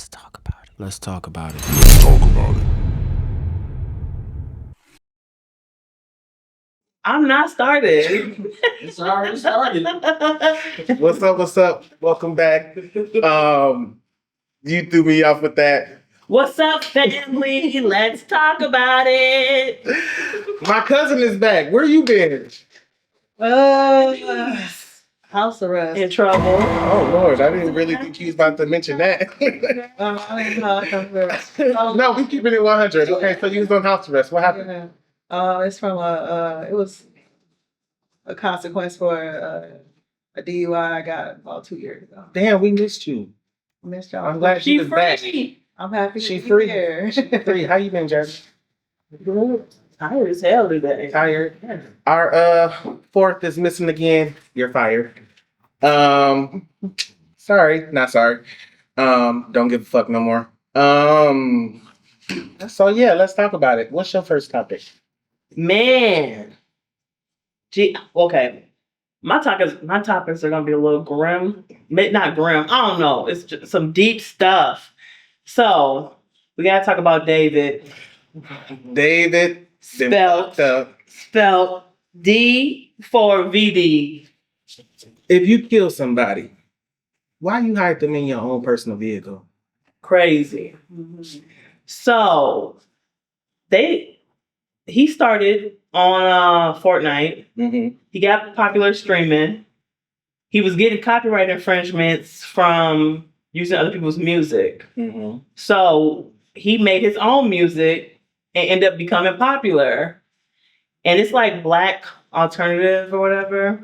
Let's talk about it. Let's talk about it. Let's talk about it. I'm not started. It's already started. What's up? What's up? Welcome back. You threw me off with that. What's up, family? Let's talk about it. My cousin is back. Where you been? House arrest. In trouble. Oh Lord, I didn't really think you was about to mention that. I didn't know house arrest. No, we keeping it 100. Okay, so you was on house arrest. What happened? It's from it was a consequence for a DUI I got about 2 years ago. Damn, we missed you. I missed y'all. I'm glad she was back. Free. I'm happy She to be free. here. Free. How you been, Jeremy? Good. Tired as hell today. Tired. Our fourth is missing again. You're fired. Sorry, not sorry. Don't give a fuck no more. So yeah, let's talk about it. What's your first topic? Man. Gee, okay. My topics are gonna be a little grim. Not grim. I don't know. It's just some deep stuff. So we gotta talk about David. David Spelled D for VD. If you kill somebody, why you hide them in your own personal vehicle? Crazy. So he started on Fortnite. Mm-hmm. He got popular streaming. He was getting copyright infringements from using other people's music. Mm-hmm. So he made his own music and ended up becoming popular. And it's like black alternative or whatever.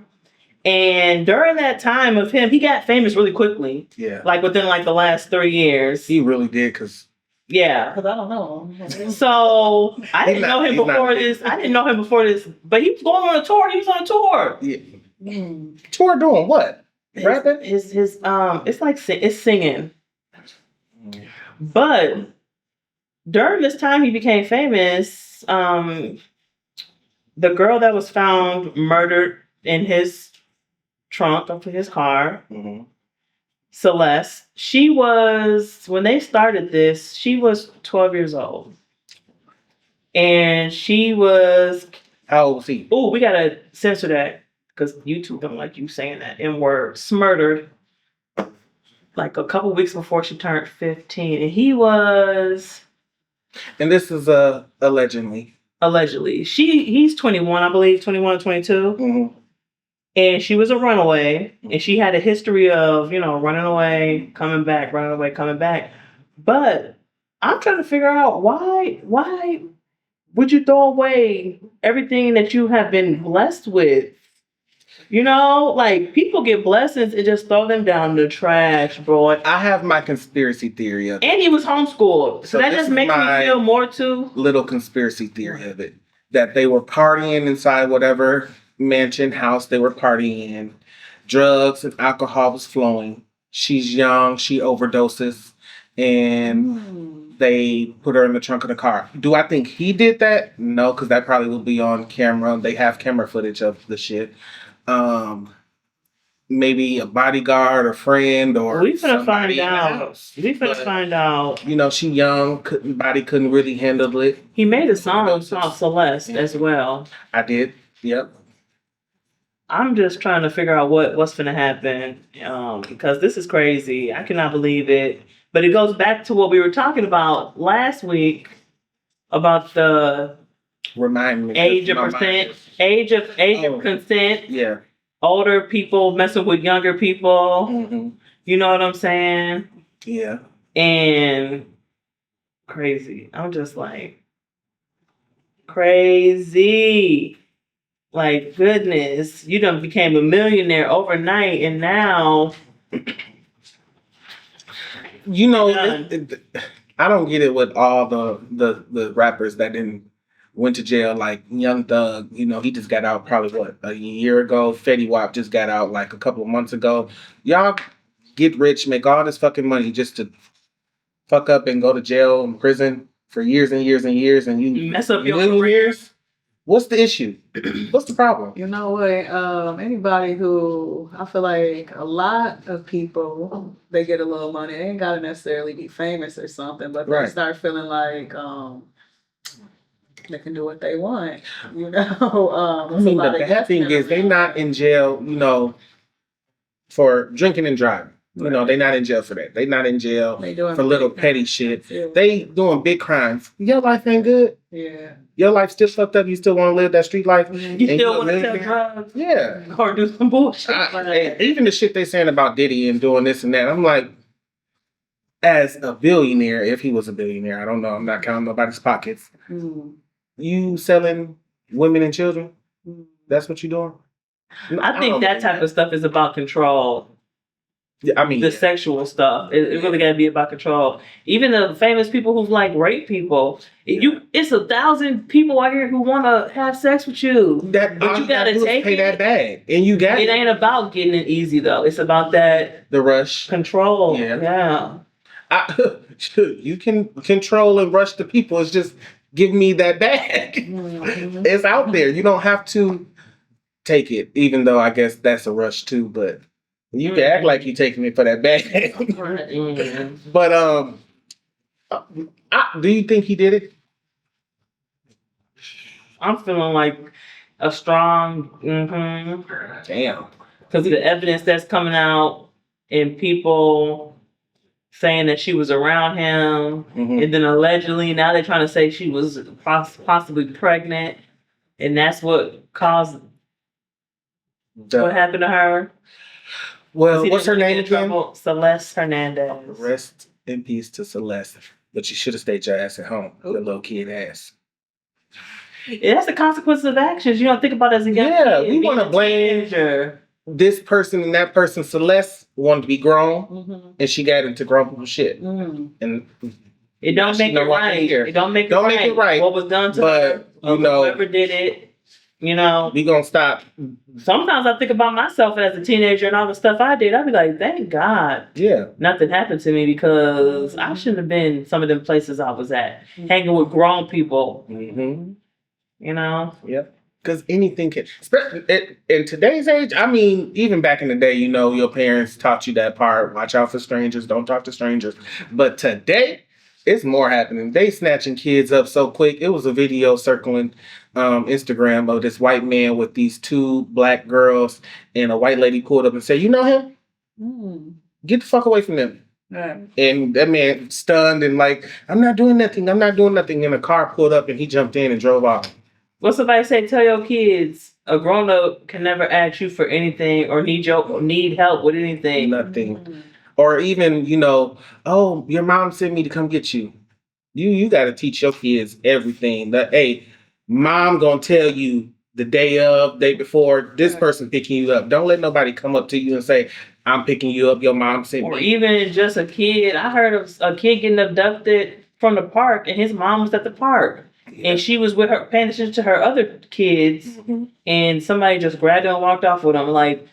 And during that time of him, he got famous really quickly. Yeah. Like within like the last 3 years. He really did, because Yeah. Because I don't know. So I didn't know him before this. I didn't know him before this, but he was going on a tour. He was on a tour. yeah. Tour doing what? Rapping? His it's like it's singing. But during this time he became famous, the girl that was found murdered in his trunk of his car, Mm-hmm. Celeste, she was, when they started this, she was 12 years old. And she was, How old was he? oh, we gotta censor that because YouTube don't like you saying that in words. Murdered like a couple weeks before she turned 15. And he was And this is allegedly. he's 21, I believe, 21 or 22. Mm-hmm. And she was a runaway, and she had a history of, running away, coming back, running away, coming back. But I'm trying to figure out why would you throw away everything that you have been blessed with? Like people get blessings and just throw them down the trash, bro. I have my conspiracy theory of it. And he was homeschooled. So that this just is makes me my feel more too. little conspiracy theory of it. That they were partying inside whatever mansion house they were partying in. Drugs and alcohol was flowing. She's young, she overdoses, and they put her in the trunk of the car. Do I think he did that? No, because that probably will be on camera. They have camera footage of the shit. Maybe a bodyguard or friend or We finna somebody find in the out. house. We finna But, find out. she young, couldn't really handle it. He made a song called Celeste as well. I did. Yep. I'm just trying to figure out what's going to happen because this is crazy. I cannot believe it. But it goes back to what we were talking about last week about the Remind me. age of My consent, mind. age of Oh. consent. Yeah. Older people messing with younger people. Mm-hmm. You know what I'm saying? Yeah. And crazy. I'm just like crazy. Like, goodness, you done became a millionaire overnight, and now I don't get it with all the rappers that didn't went to jail, like Young Thug. He just got out probably a year ago. Fetty Wap just got out like a couple of months ago. Y'all get rich, make all this fucking money just to fuck up and go to jail and prison for years and years and years, and you mess up your millionaires. What's the issue? What's the problem? You know what? Anybody who I feel like a lot of people they get a little money. They ain't gotta necessarily be famous or something, but they Right. start feeling like they can do what they want. You know, I it's a mean, lot the of bad thing is they not in jail, for drinking and driving. You know, they not in jail for that. They not in jail They doing for little big petty shit. crimes. They doing big crimes. Your life ain't good. Yeah. Your life still fucked up. You still want to live that street life. You And still a want to sell millionaire? drugs Yeah. or do some bullshit? And even the shit they saying about Diddy and doing this and that, I'm like, as a billionaire, if he was a billionaire, I don't know. I'm not counting nobody's pockets. Mm. You selling women and children? That's what you doing? I think that type of stuff is about control. Yeah, I mean, The sexual stuff. It really got to be about control. Even the famous people who like rape people. It's 1,000 people out here who want to have sex with you. but you gotta do is take pay it. that bag, and you got It ain't about getting it easy though. It's about that the rush. control. Yeah. Yeah. You can control and rush the people. It's just give me that bag. Mhm. It's out there. You don't have to take it, even though I guess that's a rush too. But you can act like you're taking it for that bag. Mhm. But do you think he did it? I'm feeling like a strong, Damn. because of the evidence that's coming out and people saying that she was around him, Mhm. and then allegedly now they're trying to say she was possibly pregnant, and that's what caused what happened to her. Well, what's her name in again? trouble? Celeste Hernandez. Rest in peace to Celeste. But you should have stayed your ass at home. Your little kid ass. Yeah, that's the consequences of actions. You don't think about it as a young Yeah, kid. we being wanna a blame- teenager. This person and that person, Celeste, wanted to be grown, Mhm. and she got into grown people shit. Mhm. And It don't She make no it longer right. here. It don't make Don't make it right, What was done to but, her, you or know- whoever did it. You know, we gonna stop. sometimes I think about myself as a teenager and all the stuff I did. I'd be like, thank God Yeah. nothing happened to me, because I shouldn't have been some of them places I was at, hanging with grown people. Mm-hmm. You know, Yep. Because anything can, especially in today's age. I mean, even back in the day, your parents taught you that part. Watch out for strangers. Don't talk to strangers. But today, it's more happening. They snatching kids up so quick. It was a video circling Instagram of this white man with these two black girls, and a white lady pulled up and said, "You know him? Mm. Get the fuck away from them." Right. And that man stunned and like, "I'm not doing nothing. I'm not doing nothing." And a car pulled up and he jumped in and drove off. what somebody say? Tell your kids a grown up can never ask you for anything or need help with anything. Nothing. Mhm. Or even, oh, your mom sent me to come get you. You got to teach your kids everything. That, hey, mom gonna tell you the day before, this person picking you up. Don't let nobody come up to you and say, "I'm picking you up. Your mom sent Or me." even just a kid. I heard of a kid getting abducted from the park, and his mom was at the park, and she was with her, paying attention to her other kids, and somebody just grabbed her and walked off with them. Like,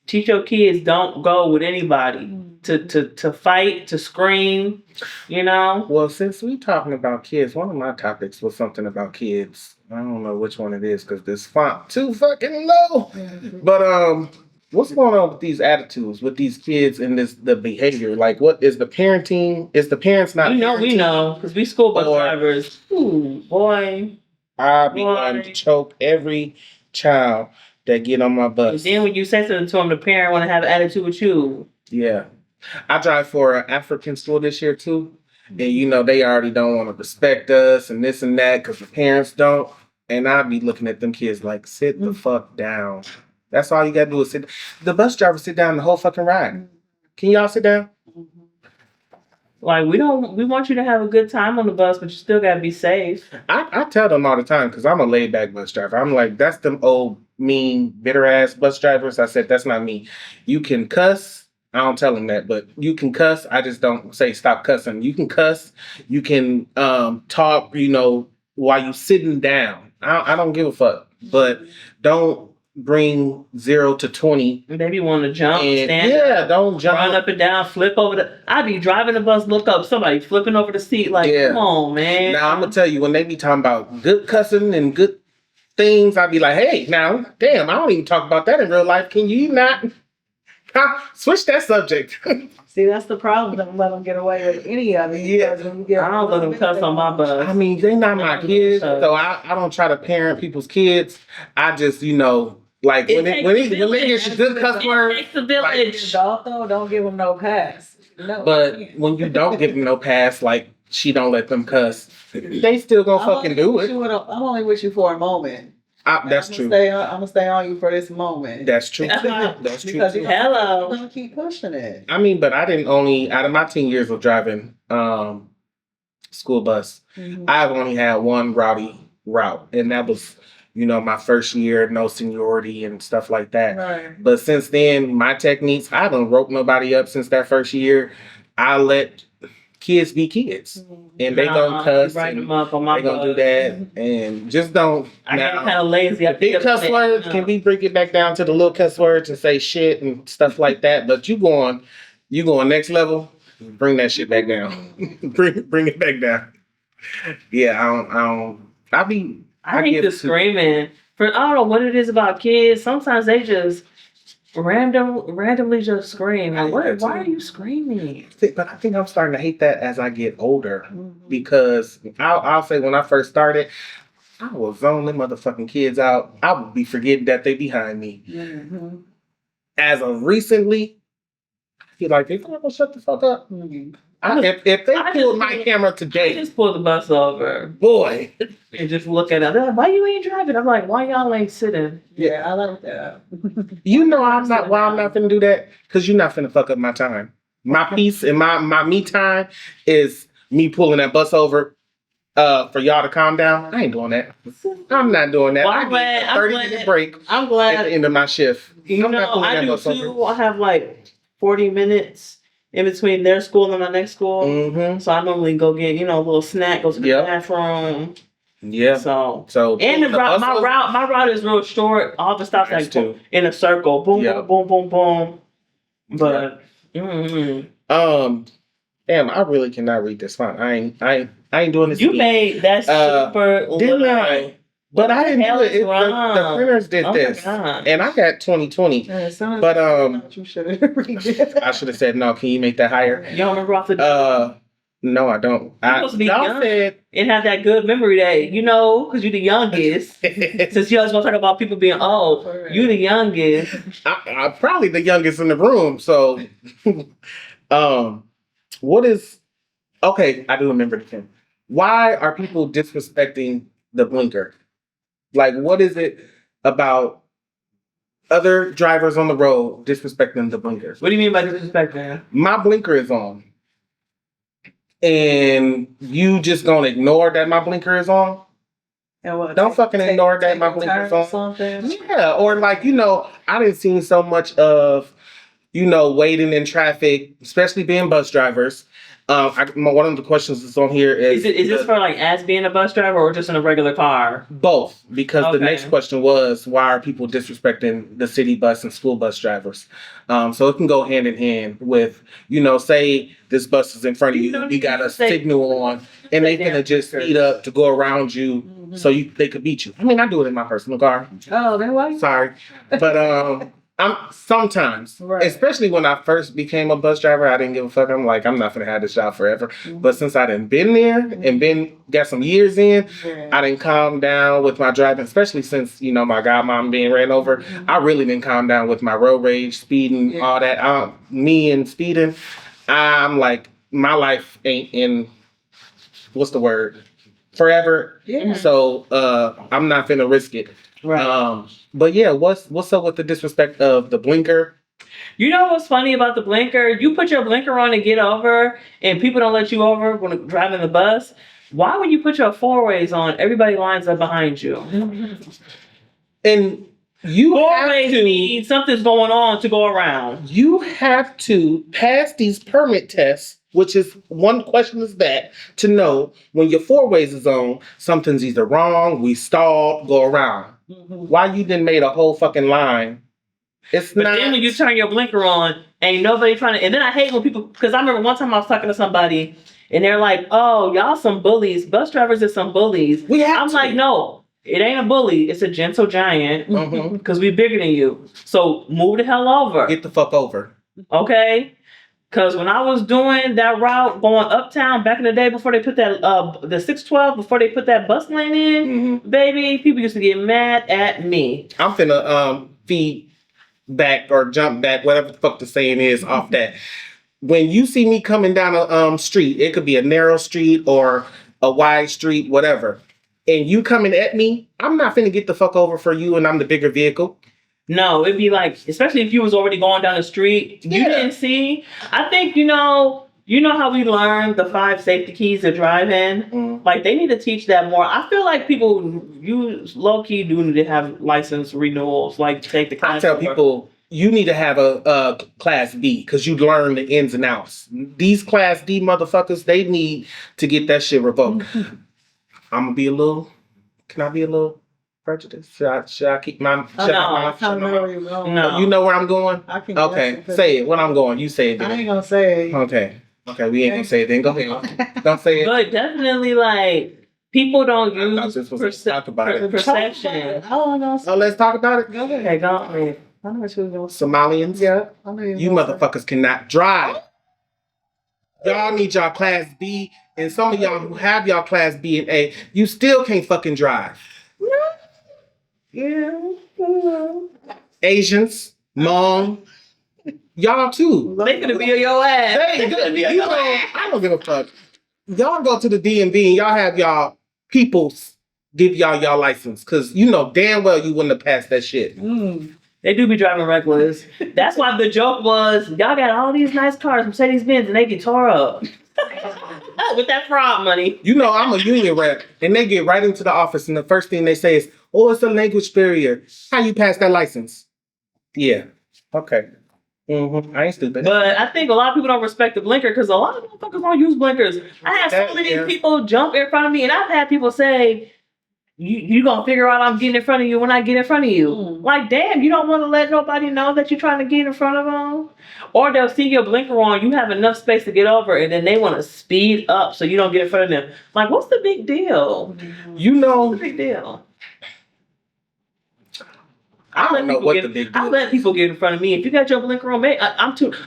teach your kids, don't go with anybody to fight, to scream, Well, since we talking about kids, one of my topics was something about kids. I don't know which one it is because this font too fucking low. But what's going on with these attitudes, with these kids and the behavior? Like, what is the parenting? Is the parents not? We parenting? know, because we school bus Or- drivers. Ooh, boy. I be Boy. wanting to choke every child that get on my And bus. then when you say something to them, the parent want to have an attitude with you. Yeah. I drive for an African school this year too. And they already don't want to respect us and this and that because the parents don't. And I be looking at them kids like, sit the fuck down. That's all you gotta do is sit. The bus driver sit down the whole fucking ride. Can y'all sit down? Like, we want you to have a good time on the bus, but you still gotta be safe. I tell them all the time because I'm a laid back bus driver. I'm like, that's them old, mean, bitter ass bus drivers. I said, that's not me. You can cuss. I don't tell them that, but you can cuss. I just don't say stop cussing. You can cuss. You can talk, while you sitting down. I don't give a fuck. But don't bring 0 to 20. And they be wanting to jump, And stand up, don't jump. run up and down, flip over I be driving the bus, look up, somebody flipping over the seat, like, Yeah. come on, man. Now I'm gonna tell you when they be talking about good cussing and good things, I'd be like, hey, now, damn, I don't even talk about that in real life. Can you not switch that subject? See, that's the problem. Don't let them get away with any of it. Yeah. Because when you get I don't let them cuss on my bus. I mean, they not my kids, so I don't try to parent people's kids. I just, like when they get good cuss words. It takes a village. Adult though, don't give them no pass. No. But when you don't give them no pass, like she don't let them cuss, they still gonna fucking do it. I'm only with you for a moment. That's true. I'm gonna stay on you for this moment. That's true. That's true. Because too. you're gonna keep pushing it. I mean, but I didn't only out of my 10 years of driving school bus, I've only had one rowdy route, and that was my first year, no seniority and stuff like that. Right. But since then, my techniques, I haven't roped nobody up since that first year. I let kids be kids, and they gonna cuss, and them up on my they gonna do that, and just don't. I get kind of lazy. The big cuss words can be bring it back down to the little cuss words and say shit and stuff like that. But you going next level, bring that shit back down. bring it back down. Yeah, I hate the screaming. I don't know what it is about kids. Sometimes they just randomly just scream. Like, why are you screaming? But I think I'm starting to hate that as I get older, because I'll say when I first started, I was zoning them motherfucking kids out. I would be forgetting that they behind me. Mm-hmm. As of recently, I feel like they're gonna shut the fuck up. If they pulled my camera I today, just pull the bus over, boy, and just look at it. They're like, why you ain't driving? I'm like, why y'all ain't sitting? Yeah, I like that. I'm not. Why I'm not finna do that? Because you're not finna fuck up my time. My peace and my me time is me pulling that bus over for y'all to calm down. I ain't doing that. I'm not doing that. Well, I get a 30-minute break I'm at glad. the end of my shift. I'm not pulling I that do bus too. over. I have like 40 minutes in between their school and my next school. Mm-hmm. So I normally go get, a little snack, go to the bathroom. Yeah. So and my route is real short. All the stops like in a circle. Boom, boom, boom, boom, boom. But damn, I really cannot read this font. I ain't doing this. You made that super didn't I? But I didn't do it. The printers did this, and I got 2020. But you should have read it. I should have said no. Can you make that higher? You don't remember off the no, I don't. Y'all said it had that good memory that because you're the youngest. Since you always gonna talk about people being old, you the youngest. I'm probably the youngest in the room. So, what is? Okay, I do remember the thing. Why are people disrespecting the blinker? Like, what is it about other drivers on the road disrespecting the blinkers? What do you mean by disrespecting? My blinker is on. And you just gonna ignore that my blinker is on? And what, don't fucking ignore that my blinker is on. Something? Yeah, or like, I didn't see so much of, waiting in traffic, especially being bus drivers. One of the questions that's on here is this for like as being a bus driver or just in a regular car? Both, because the next question was, why are people disrespecting the city bus and school bus drivers? So it can go hand in hand with, say this bus is in front of you, you got a signal on, and they gonna just speed up to go around you so they could beat you. I mean, I do it in my personal car. Oh, then why? Sorry, but I'm sometimes, especially when I first became a bus driver, I didn't give a fuck. I'm like, I'm not gonna have this job forever. But since I done been there and got some years in, I didn't calm down with my driving, especially since, my godmom being ran over. I really didn't calm down with my road rage, speeding, all that. Me and speeding, I'm like, my life ain't in, what's the word? Forever. Yeah. So I'm not gonna risk it. Right. But yeah, what's up with the disrespect of the blinker? You know what's funny about the blinker? You put your blinker on to get over, and people don't let you over when driving the bus. Why when you put your four-ways on, everybody lines up behind you? And you four-ways mean something's going on to go around. You have to pass these permit tests, which is one question is that to know when your four-ways is on, something's either wrong, we stalled, go around. Why you done made a whole fucking line? But then when you turn your blinker on, ain't nobody trying to. And then I hate when people, because I remember one time I was talking to somebody, and they're like, "Oh, y'all some bullies. Bus drivers are some bullies." I'm like, no. It ain't a bully. It's a gentle giant. Mhm. Because we bigger than you. So move the hell over. Get the fuck over. Okay? Because when I was doing that route going uptown back in the day before they put that, the 612, before they put that bus lane in, baby, people used to get mad at me. I'm finna feed back or jump back, whatever the fuck the saying is, off that. When you see me coming down a street, it could be a narrow street or a wide street, whatever, and you coming at me, I'm not finna get the fuck over for you and I'm the bigger vehicle. No, it'd be like, especially if you was already going down the street, you didn't see. I think, you know how we learned the 5 safety keys to drive in? Like, they need to teach that more. I feel like people, low-key do need to have license renewals, like take the class. I tell people, you need to have a Class B because you learn the ins and outs. These Class D motherfuckers, they need to get that shit revoked. I'm gonna be a little, can I be a little prejudiced? Should I keep my, I know where you're going. No. You know where I'm going? I can Okay, guess. say it. When I'm going, you say it I then. ain't gonna say. Okay, we ain't gonna say it then. Go ahead. Don't say it. But definitely, like, people don't I thought use this was talk about it. perception. Oh no. So let's talk about it. Go ahead. Okay, go ahead. I know what you was gonna say. Somalians, Yeah, I know you motherfuckers cannot drive. Y'all need y'all Class B, and some of y'all who have y'all Class B and A, you still can't fucking drive. Yeah. Asians, Hmong, y'all too. They gonna be on your ass. Hey, you know, I don't give a fuck. Y'all go to the DMV and y'all have y'all peoples give y'all license, cause you know damn well you wouldn't have passed that shit. They do be driving reckless. That's why the joke was, y'all got all these nice cars, Mercedes-Benz, and they get tore up. With that fraud money. You know, I'm a union rep, and they get right into the office, and the first thing they say is, "Oh, it's a language barrier. How you pass that license?" Yeah. Okay. I ain't stupid. But I think a lot of people don't respect the blinker because a lot of motherfuckers don't use blinkers. I have so many people jump in front of me, and I've had people say, you gonna figure out I'm getting in front of you when I get in front of you. Like, damn, you don't want to let nobody know that you're trying to get in front of them? Or they'll see your blinker on, you have enough space to get over, and then they want to speed up so you don't get in front of them. Like, what's the big deal? You know, What's the big deal? I don't know what the big deal I let people get in front of me. If you got your blinker on,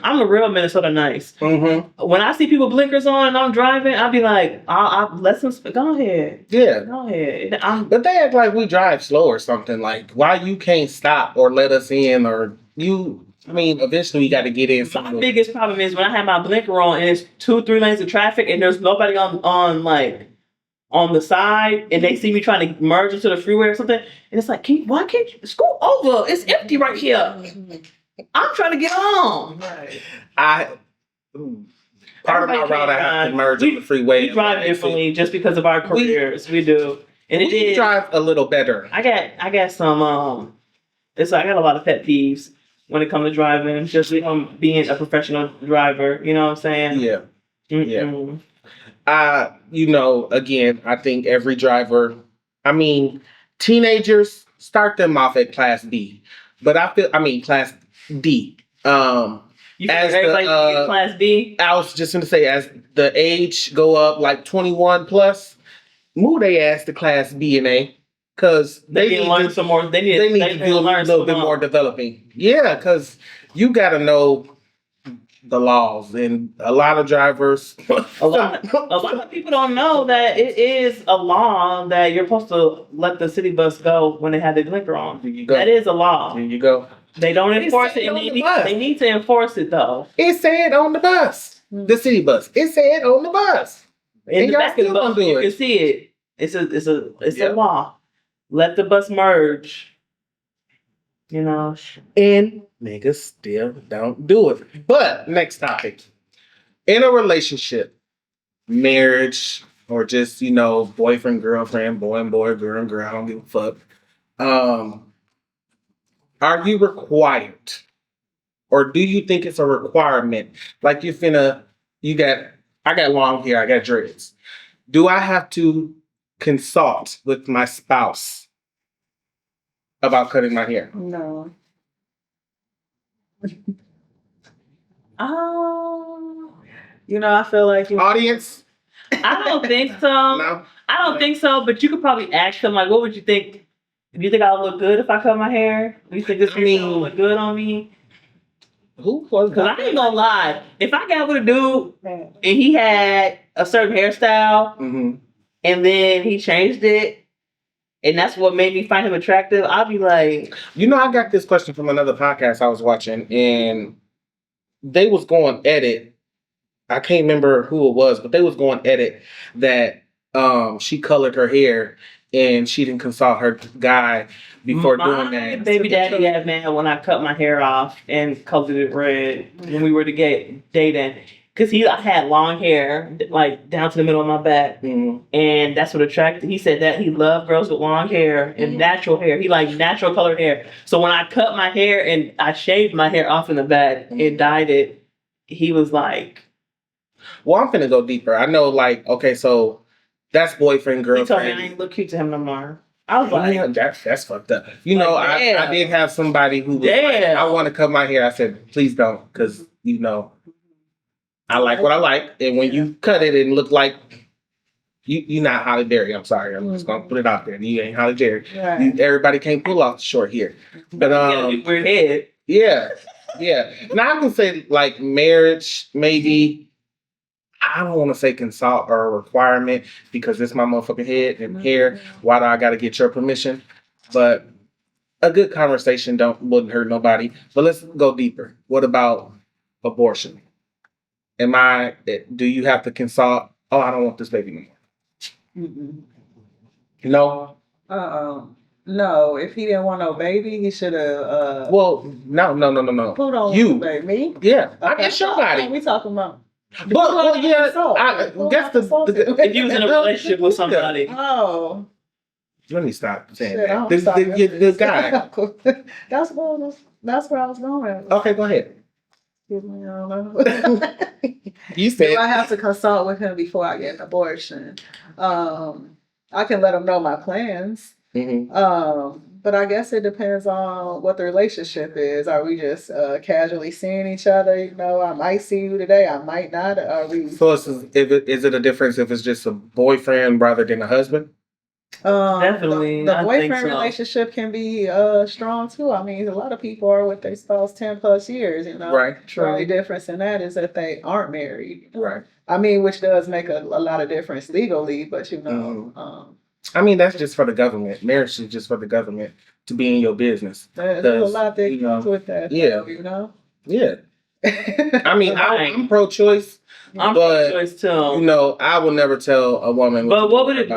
I'm a real Minnesota nice. When I see people blinkers on and I'm driving, I'll be like, I'll let them go ahead. Yeah. Go ahead. But they act like we drive slow or something. like, why you can't stop or let us in, or you, I mean, eventually you got to get in My somewhere. biggest problem is when I have my blinker on and it's 2-3 lanes of traffic and there's nobody on the side and they see me trying to merge into the freeway or something, and it's like, why can't you scoot over? It's empty right here. I'm trying to get home. Part of my route, I have to merge on the freeway. We drive differently just because of our careers. We do, and we drive a little better. I got some. It's like I got a lot of pet peeves when it comes to driving. Just being a professional driver. You know what I'm saying? Yeah. Mm-mm. You know, again, I think every driver, I mean, teenagers, start them off at Class B. But Class D. You think everybody get Class B? I was just going to say, as the age go up, like 21 plus, move their ass to Class B and A. Because they need to learn some more. They need to do a little bit more developing. Yeah, because you got to know the laws, and a lot of drivers a lot of people don't know that it is a law that you're supposed to let the city bus go when they have their blinker on. That is a law. There you go. They don't enforce it, and they need to enforce it though. It said on the bus, the city bus. It said on the bus. In the back of the bus, you can see it. It's a law. Let the bus merge. You know, and niggas still don't do it. But next topic. In a relationship, marriage, or just, boyfriend, girlfriend, boy and boy, girl and girl, I don't give a fuck. Are you required? Or do you think it's a requirement? Like I got long hair, I got dreads. Do I have to consult with my spouse about cutting my hair? No. Oh. I feel like audience, I don't think so. No. I don't think so. But you could probably ask him like, what would you think? Do you think I would look good if I cut my hair? Do you think this would look good on me? Who was? Because I ain't gonna lie. If I got with a dude and he had a certain hairstyle and then he changed it, and that's what made me find him attractive, I'll be like, You know, I got this question from another podcast I was watching, and they was going at it. I can't remember who it was, but they was going at it that she colored her hair and she didn't consult her guy before doing that. Baby daddy got mad when I cut my hair off and colored it red when we were dating. Because I had long hair, like down to the middle of my back. And that's what attracted. He said that he loved girls with long hair and natural hair. He liked natural colored hair. So when I cut my hair and I shaved my hair off in the back and dyed it, he was like... Well, I'm finna go deeper. I know, like, okay, so that's boyfriend, girlfriend. He told me I ain't look cute to him no more. I was like... That's fucked up. You know, I did have somebody who was like, I want to cut my hair. I said, please don't, because, you know... I like what I like, and when you cut it and look like you're not Holly Berry. I'm sorry, I'm just gonna put it out there. You ain't Holly Berry. Right. Everybody can't pull off the short hair, but weird head. yeah. Now I can say like marriage, maybe. I don't want to say consult or a requirement because it's my motherfucking head and hair. Why do I got to get your permission? But a good conversation wouldn't hurt nobody. But let's go deeper. What about abortion? Do you have to consult? Oh, I don't want this baby anymore. No. No. If he didn't want no baby, he should have. Well, no. Who don't You. want the baby? Yeah, Okay. it's your body. What we talking about? But yeah, I guess If you was in a relationship with somebody. Oh. Let me stop saying Shit, that. The guy. That's where I was going. Okay, go ahead. Excuse me, I don't know. You said Do I have to consult with him before I get an abortion? I can let him know my plans. But I guess it depends on what the relationship is. Are we just casually seeing each other? You know, I might see you today, I might not. Are we? So is it a difference if it's just a boyfriend rather than a husband? Definitely. The I boyfriend think so. relationship can be strong too. I mean, a lot of people are with their spouse 10+ years, you know. Right. The only difference in that is that they aren't married. Right. I mean, which does make a lot of difference legally, but you know. I mean, that's just for the government. Marriage is just for the government to be in your business. There's a lot that goes with that. Yeah. Though, you know. Yeah. I mean, I'm pro-choice. I'm but, pro-choice too. You know, I will never tell a woman. But what if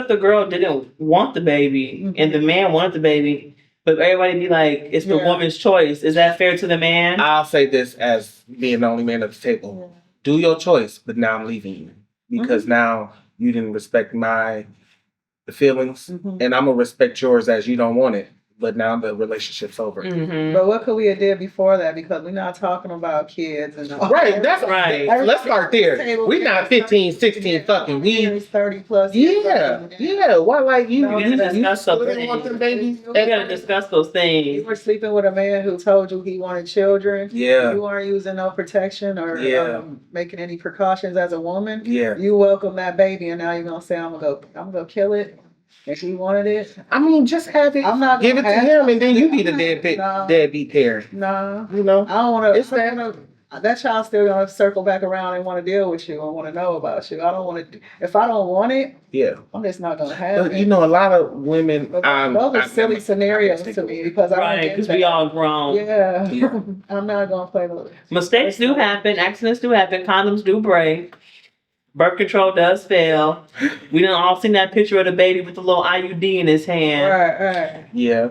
the girl didn't want the baby and the man wanted the baby, but everybody be like, it's the woman's choice? Is that fair to the man? I'll say this as being the only man at the table. Do your choice, but now I'm leaving you. Because now you didn't respect my feelings, and I'm gonna respect yours as you don't want it. But now the relationship's over. But what could we have did before that? Because we're not talking about kids and all. Right, that's right. Let's start there. We're not 15, 16 fucking. We 30+ Yeah. Why like you? No, You discuss still those didn't want them things. babies? You gotta discuss those You things. were sleeping with a man who told you he wanted children. Yeah. You weren't using no protection or making any precautions as a woman. Yeah. You welcome that baby, and now you're gonna say, "I'm gonna kill it." If he wanted it, I mean, just have it. I'm not give it to him, and then you be the deadbeat parent. nah. You know, I don't want to. It's that child's still gonna circle back around and want to deal with you and want to know about you. I don't want to. If I don't want it, I'm just not gonna have it. You know, a lot of women. Those are silly scenarios to me because Because we all grown. Yeah. I'm not gonna play those. Mistakes do happen. Accidents do happen. Condoms do break. Birth control does fail. We done all seen that picture of the baby with the little IUD in his hand. Right. Yeah.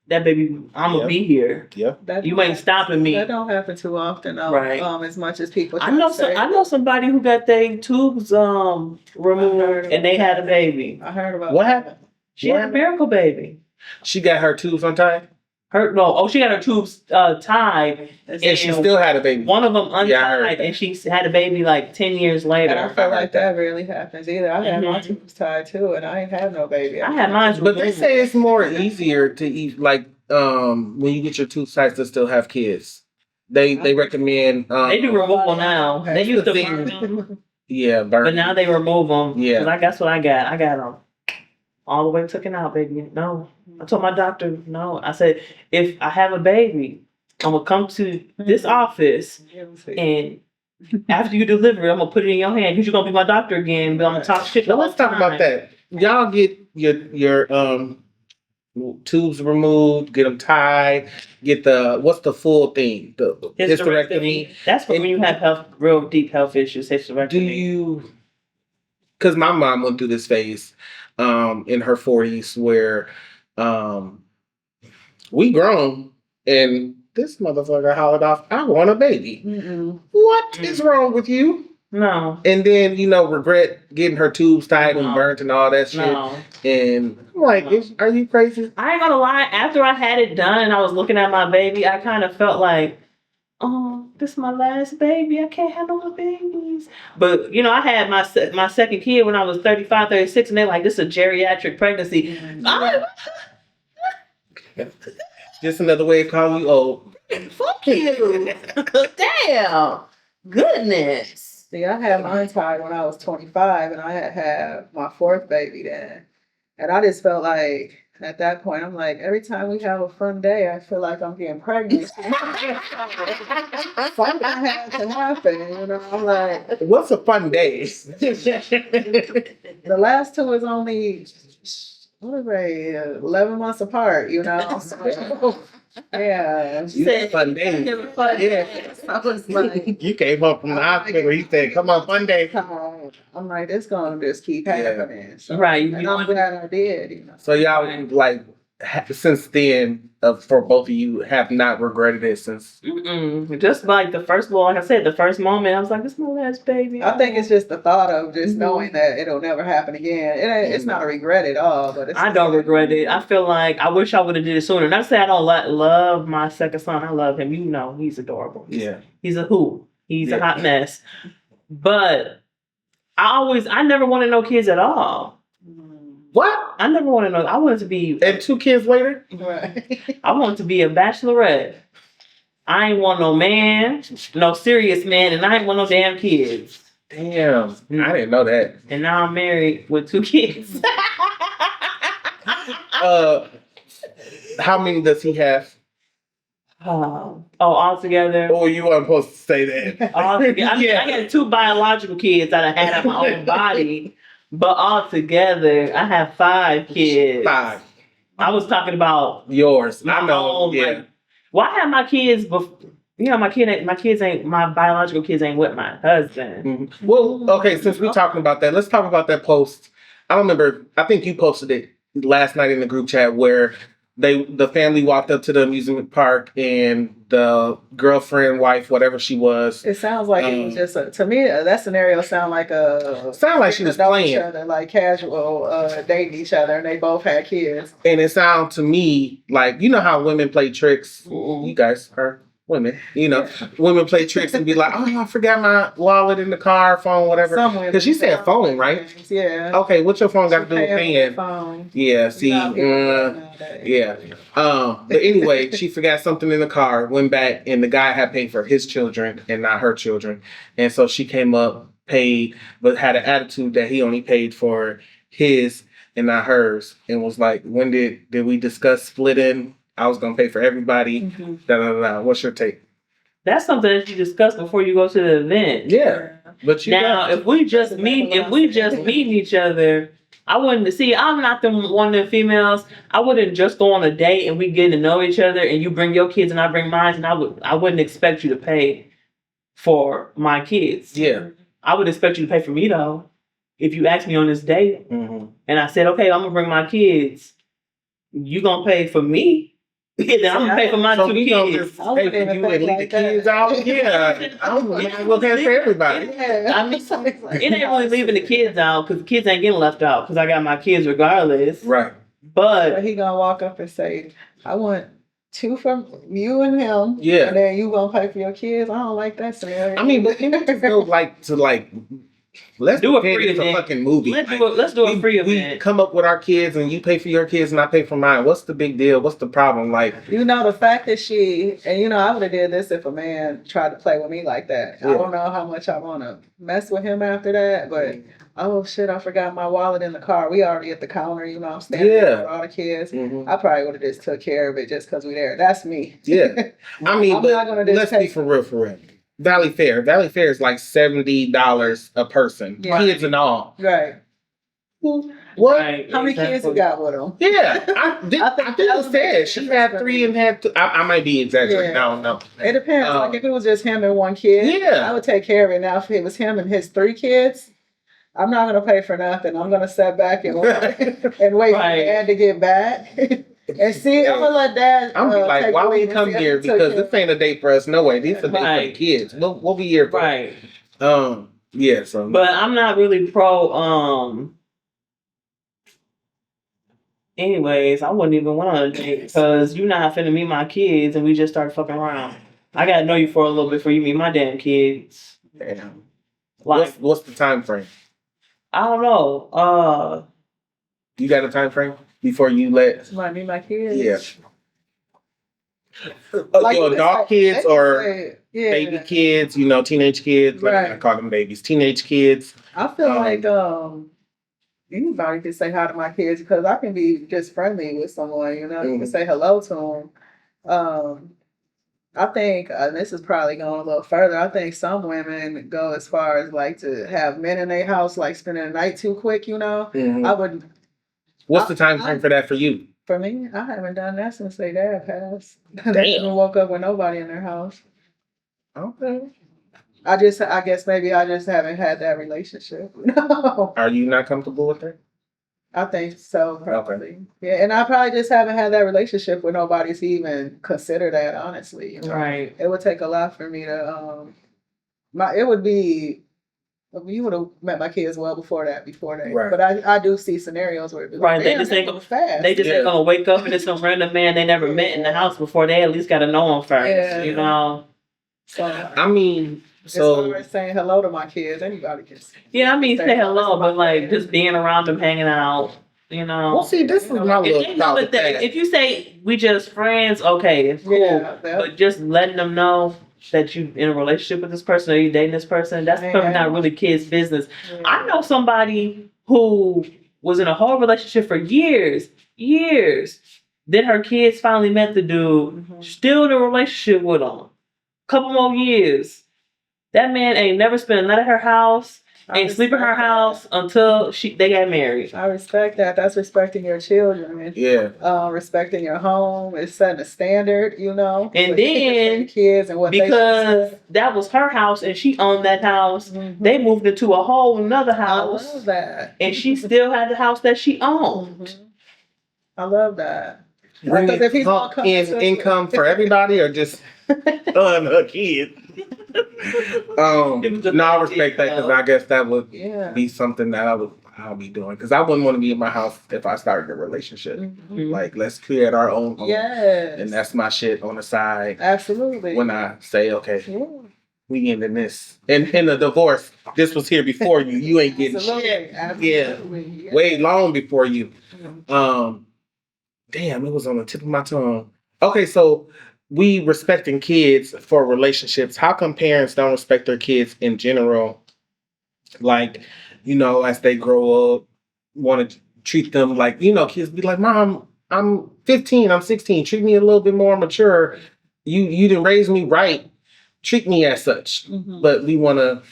That baby, I'm gonna be here. Yeah. You ain't stopping me. That don't happen too often, though. Right. As much as people. I know somebody who got their tubes removed and they had a baby. I heard about what happened. She had a miracle baby. She got her tubes untied. She got her tubes tied, and she still had a baby. One of them untied, and she had a baby like 10 years later. And I feel like that rarely happens either. I had my tubes tied too, and I ain't had no baby. I had mine, but they say it's more easier to eat when you get your tubes tied to still have kids. They recommend. They do removal now. They used to burn them. Yeah, burn. But now they remove them. Yeah. Because that's what I got. I got them all the way taken out, baby. No. I told my doctor, no. I said, if I have a baby, I'm going to come to this office and after you deliver it, I'm going to put it in your hand because you're going to be my doctor again. But I'm going to talk shit. Now let's talk about that. Y'all get your tubes removed, get them tied, get what's the full thing? The hysterectomy. That's when you have real deep health issues. Hysterectomy. Do you? Because my mom went through this phase in her 40s where we grown and this motherfucker hollered off, I want a baby. What is wrong with you? No. And then, regret getting her tubes tied and burnt and all that shit. No. And I'm like, are you crazy? I ain't gonna lie. After I had it done and I was looking at my baby, I kind of felt like, oh, this is my last baby. I can't have no more babies. But, I had my second kid when I was 35, 36, and they're like, this is a geriatric pregnancy. Just another way of calling you old. Fuck you. Damn. Goodness. See, I had mine tied when I was 25, and I had my fourth baby then. And I just felt like, at that point, I'm like, every time we have a fun day, I feel like I'm getting pregnant. Something had to happen, I'm like... What's a fun day? The last two is only, 11 months apart, So, yeah. You had a fun day. Yeah. I was like... You came home from the hospital. He said, come on, fun day. I'm like, it's going to just keep happening. So, right. And I'm glad I did, So y'all, since then, for both of you, have not regretted it since? Just like the first, like I said, the first moment, I was like, this is my last baby. I think it's just the thought of just knowing that it'll never happen again. It's not a regret at all, but I don't regret it. I feel like I wish I would have did it sooner. Not to say I don't love my second son. I love him. He's adorable. He's a hoot. He's a hot mess. But I never wanted no kids at all. What? I never wanted no. I wanted to be. And 2 kids later? Right. I wanted to be a bachelorette. I ain't want no man, no serious man, and I ain't want no damn kids. Damn. I didn't know that. And now I'm married with 2 kids. How many does he have? All together. Oh, you weren't supposed to say that. I got 2 biological kids that I had in my own body. But all together, I have 5 kids. 5. I was talking about yours. I know. Why have my kids before? My biological kids ain't with my husband. Mm-hmm. Well, okay, since we're talking about that, let's talk about that post. I remember, I think you posted it last night in the group chat where the family walked up to the amusement park and the girlfriend, wife, whatever she was. It sounds like it was just to me. That scenario sounded like she was playing each other, like casual dating each other, and they both had kids. And it sounded to me like how women play tricks. You guys are women, women play tricks and be like, oh, I forgot my wallet in the car, phone, whatever. Because she said phone, right? Yeah. Okay, what's your phone got to do with paying? Phone. Yeah, see, yeah. But anyway, she forgot something in the car, went back, and the guy had paid for his children and not her children. And so she came up, paid, but had an attitude that he only paid for his and not hers, and was like, when did we discuss splitting? I was gonna pay for everybody. What's your take? That's something that you discuss before you go to the event. Yeah, but if we just meet each other, I wouldn't see. I'm not one of the females. I wouldn't just go on a date and we get to know each other, and you bring your kids and I bring mine, and I wouldn't expect you to pay for my kids. Yeah, I would expect you to pay for me though. If you ask me on this date, and I said, okay, I'm gonna bring my kids, you gonna pay for me. Yeah, then I'm gonna pay for my 2 kids. Pay for you and leave the kids out. Yeah, I'm gonna pay for everybody. Yeah. I mean, it ain't really leaving the kids out because the kids ain't getting left out because I got my kids regardless. Right. But he gonna walk up and say, "I want 2 from you and him." Yeah. And then you gonna pay for your kids. I don't like that scenario. I mean, but you just go Let's Do a pretend free it's a event. fucking movie. Let's do a free we event. come up with our kids and you pay for your kids and I pay for mine. What's the big deal? What's the problem? Like, You know, the fact that I would have did this if a man tried to play with me like that. I Yeah. don't know how much I want to mess with him after that, but oh shit, I forgot my wallet in the car. We already at the counter, I'm standing there with all the kids. mhm. I probably would have just took care of it just because we there. That's me. Yeah. I mean, I'm but not gonna just let's be take- for real. Valley Fair is like $70 a person, Yeah. kids and all. Right. What? Right, How many kids you exactly. got with him? Yeah, I think that it would make said a she difference had for 3 me. and had 2. I might be exaggerating. Yeah. I don't know. It depends. Um, Like if it was just him and one kid, Yeah. I would take care of it. Now if it was him and his 3 kids, I'm not gonna pay for nothing. I'm gonna sit back and and wait Right. for dad to get back. And see, I'm gonna let dad. I'm be like, take why the we lead and come see if here? he took Because care this ain't a date for us. No way. This is a date for the Right. kids. We'll be here for. Right. Yeah. So. But I'm not really pro. Anyways, I wouldn't even want on a date because you're not finna meet my kids and we just start fucking around. I gotta know you for a little bit before you meet my damn kids. Damn. Like, What's the time frame? I don't know. You got a time frame before you let? Might be my kids. Yeah. Like, Your it's adult like- kids they or say, yeah. baby kids? Teenage kids. Let me Right. not call them babies. Teenage kids. I feel Um, like anybody can say hi to my kids because I can be just friendly with someone. You can Mhm. say hello to them. I think and this is probably going a little further. I think some women go as far as like to have men in their house, like spending the night too quick. Mhm. I would. What's the time frame for that for you? For me, I haven't done that since they dad passed. They Damn. even woke up with nobody in their house. Okay. I guess maybe I just haven't had that relationship. No, Are you not comfortable with that? I think so, probably. Yeah, and I probably just haven't had that relationship with nobody to even consider that, honestly. right. It would take a lot for me to, it would be, you would have met my kids well before they, Right. but I do see scenarios where it'd be Right, like, they "Damn, just ain't move fast." They just Yeah. ain't gonna wake up and it's some random man they never met in the house before. They at least gotta know him first. Yeah. So, I mean, as so far as saying hello to my kids, anybody can see. Yeah, I mean, Say say hello hello, to my but like friends. just being around them, hanging out, well, see, this is my If little they know thought that with that. if you say we just friends, okay, it's cool. Yeah, But just letting them know that you in a relationship with this person or you dating this person, that's Yeah. probably not really kids' business. Yeah. I know somebody who was in a whole relationship for years. Then her kids finally met the dude, Mhm. still in a relationship with him. Couple more years. That man ain't never spent a night at her house, I ain't sleep in her respect that. house until they got married. I respect that. That's respecting your children. Yeah. Respecting your home. It's setting a standard, And for then, the kids and what because that was her house and she owned that house, they they moved into a whole nother I house. love that. And she still had the house that she owned. Mhm. I love that. Bring Because if he's gonna come in to- income for everybody or just her kids. It was a No, I big respect that because deal. I guess that would Yeah. be something that I'll be doing because I wouldn't want to be in my house if I started a relationship. Mhm. Like, let's create our own home, Yes. and that's my shit on the side. Absolutely. When I say, okay, Yeah. we ending this, and in the divorce, this was here before you. You ain't getting shit. Absolutely. Yeah. Way long before you. Mhm. Damn, it was on the tip of my tongue. Okay, so we respecting kids for relationships. How come parents don't respect their kids in general? Like, as they grow up, want to treat them like, kids be like, Mom, I'm 15, I'm 16. Treat me a little bit more mature. You didn't raise me right. Treat me as such. Mhm. But we want to,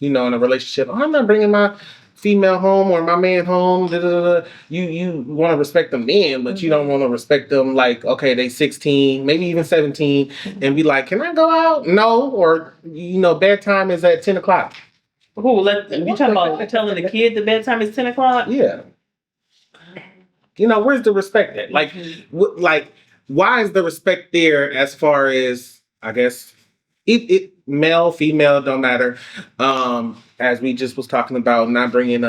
in a relationship, I'm not bringing my female home or my man home. Da, da, da, da. You want to respect the men, but you don't want to respect them like, okay, they 16, maybe even 17, and be like, can I go out? No, or bedtime is at 10 o'clock. Who you talking about telling the kid the bedtime is 10 o'clock? Yeah. Where's the respect at? Like, why is the respect there as far as, I guess, male, female, don't matter. As we just was talking about, not bringing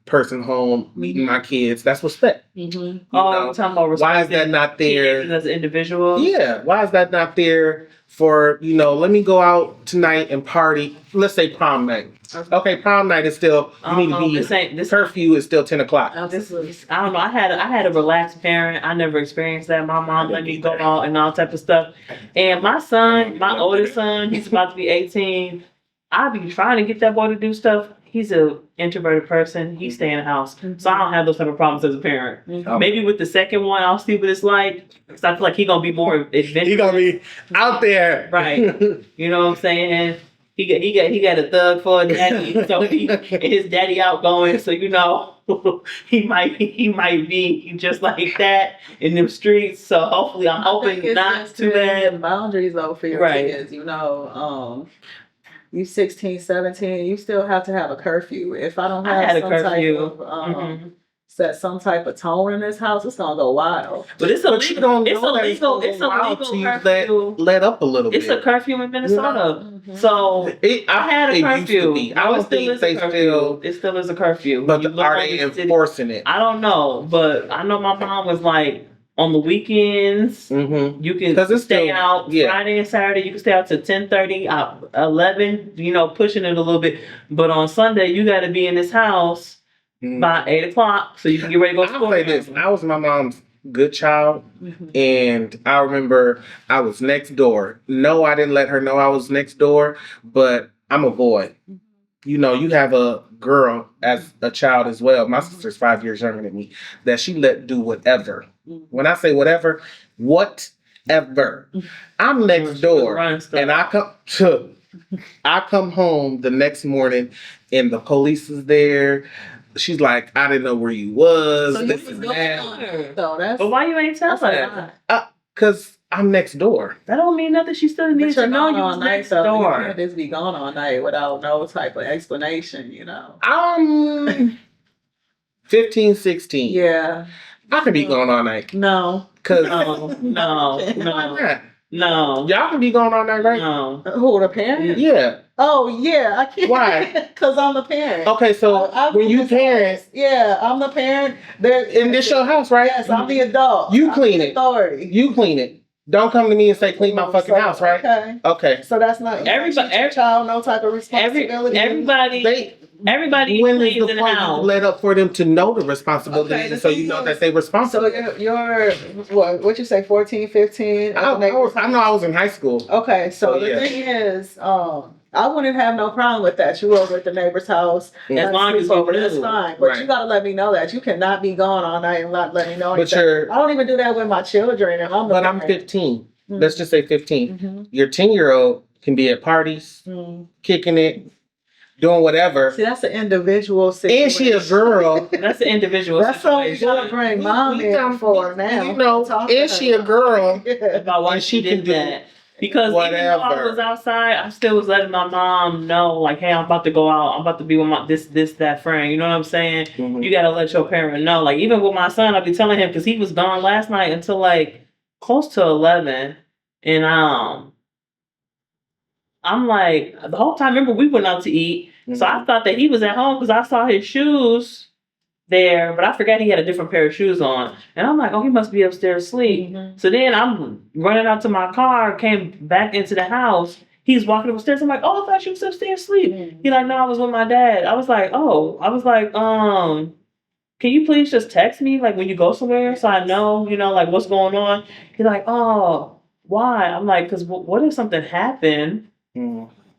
person home meeting my kids. That's respect. Mm-hmm. Oh, know, I'm talking about why is that not there? as individuals? Yeah, why is that not there for, let me go out tonight and party. Let's say prom night. Okay, prom night is still, you need to be, this curfew is still 10 o'clock. I don't know. I had a relaxed parent. I never experienced that. My mom let me go out and all type of stuff. And my son, my oldest son, he's about to be 18. I be trying to get that boy to do stuff. He's an introverted person. He stay in the house. So I don't have those type of problems as a parent. Maybe with the second one, I'll see what it's like. Because I feel like he's going to be more adventurous. He's going to be out there. Right. You know what I'm saying? He got a thug for a daddy. So his daddy outgoing. So, he might be just like that in them streets. So hopefully I'm hoping not too bad. Boundaries though for your kids, you 16, 17, you still have to have a curfew. If I don't have some type of set some type of tone in this house, it's gonna go wild. But it's illegal. It's illegal curfew. Let up a little bit. It's a curfew in Minnesota. So I had a curfew. I don't think they still. It still is a curfew. But are they enforcing it? I don't know, but I know my mom was like, on the weekends, you can stay out Friday and Saturday. You can stay out to 10:30, 11. Pushing it a little bit. But on Sunday, you got to be in this house by 8 o'clock so you can get ready to go to school. I'll say this: I was my mom's good child, and I remember I was next door. No, I didn't let her know I was next door, but I'm a boy. You have a girl as a child as well. My sister's 5 years younger than me. That she let do whatever. When I say whatever, whatever. I'm next door, and I come home the next morning, and the police is there. She's like, I didn't know where you was. So this and that. But why you ain't tell her? Because I'm next door. That don't mean nothing. She still needs to know you was next door. You can't just be gone all night without no type of explanation, 15, 16. Yeah. I could be gone all night. No. No. No. Y'all can be going all night, right? No. Who, the parent? Yeah. Oh, yeah. I can't. Why? Because I'm the parent. Okay, so when you parent. Yeah, I'm the parent. And this your house, right? Yes, I'm the adult. You clean it. Authority. You clean it. Don't come to me and say clean my fucking house, right? Okay. So that's not every child, no type of responsibility. Everybody when cleans is the in the point house. let up for them to know the responsibilities, so you know that they responsible. So you're what you say, 14, 15? I know I was in high school. Okay, so the thing is, I wouldn't have no problem with that. You over at the neighbor's house. As long as over, that's fine. But you gotta let me know that. You cannot be gone all night and not let me know anything. I don't even do that with my children. And I'm 15. Let's just say 15. Your 10-year-old can be at parties, kicking it, doing whatever. See, that's an individual situation. And she a girl. That's an individual situation. That's something you gotta bring mom in for now. And she a girl. About why she can do that. Because even though I was outside, I still was letting my mom know, like, hey, I'm about to go out. I'm about to be with my that friend. You know what I'm saying? You got to let your parent know. Like, even with my son, I'll be telling him, because he was gone last night until, like, close to 11. And I'm like, the whole time, remember, we went out to eat. So I thought that he was at home because I saw his shoes there, but I forgot he had a different pair of shoes on. And I'm like, oh, he must be upstairs asleep. So then I'm running out to my car, came back into the house. He's walking upstairs. I'm like, oh, I thought you was upstairs asleep. He's like, no, I was with my dad. I was like, can you please just text me, like, when you go somewhere so I know, like, what's going on? He's like, oh, why? I'm like, because what if something happened?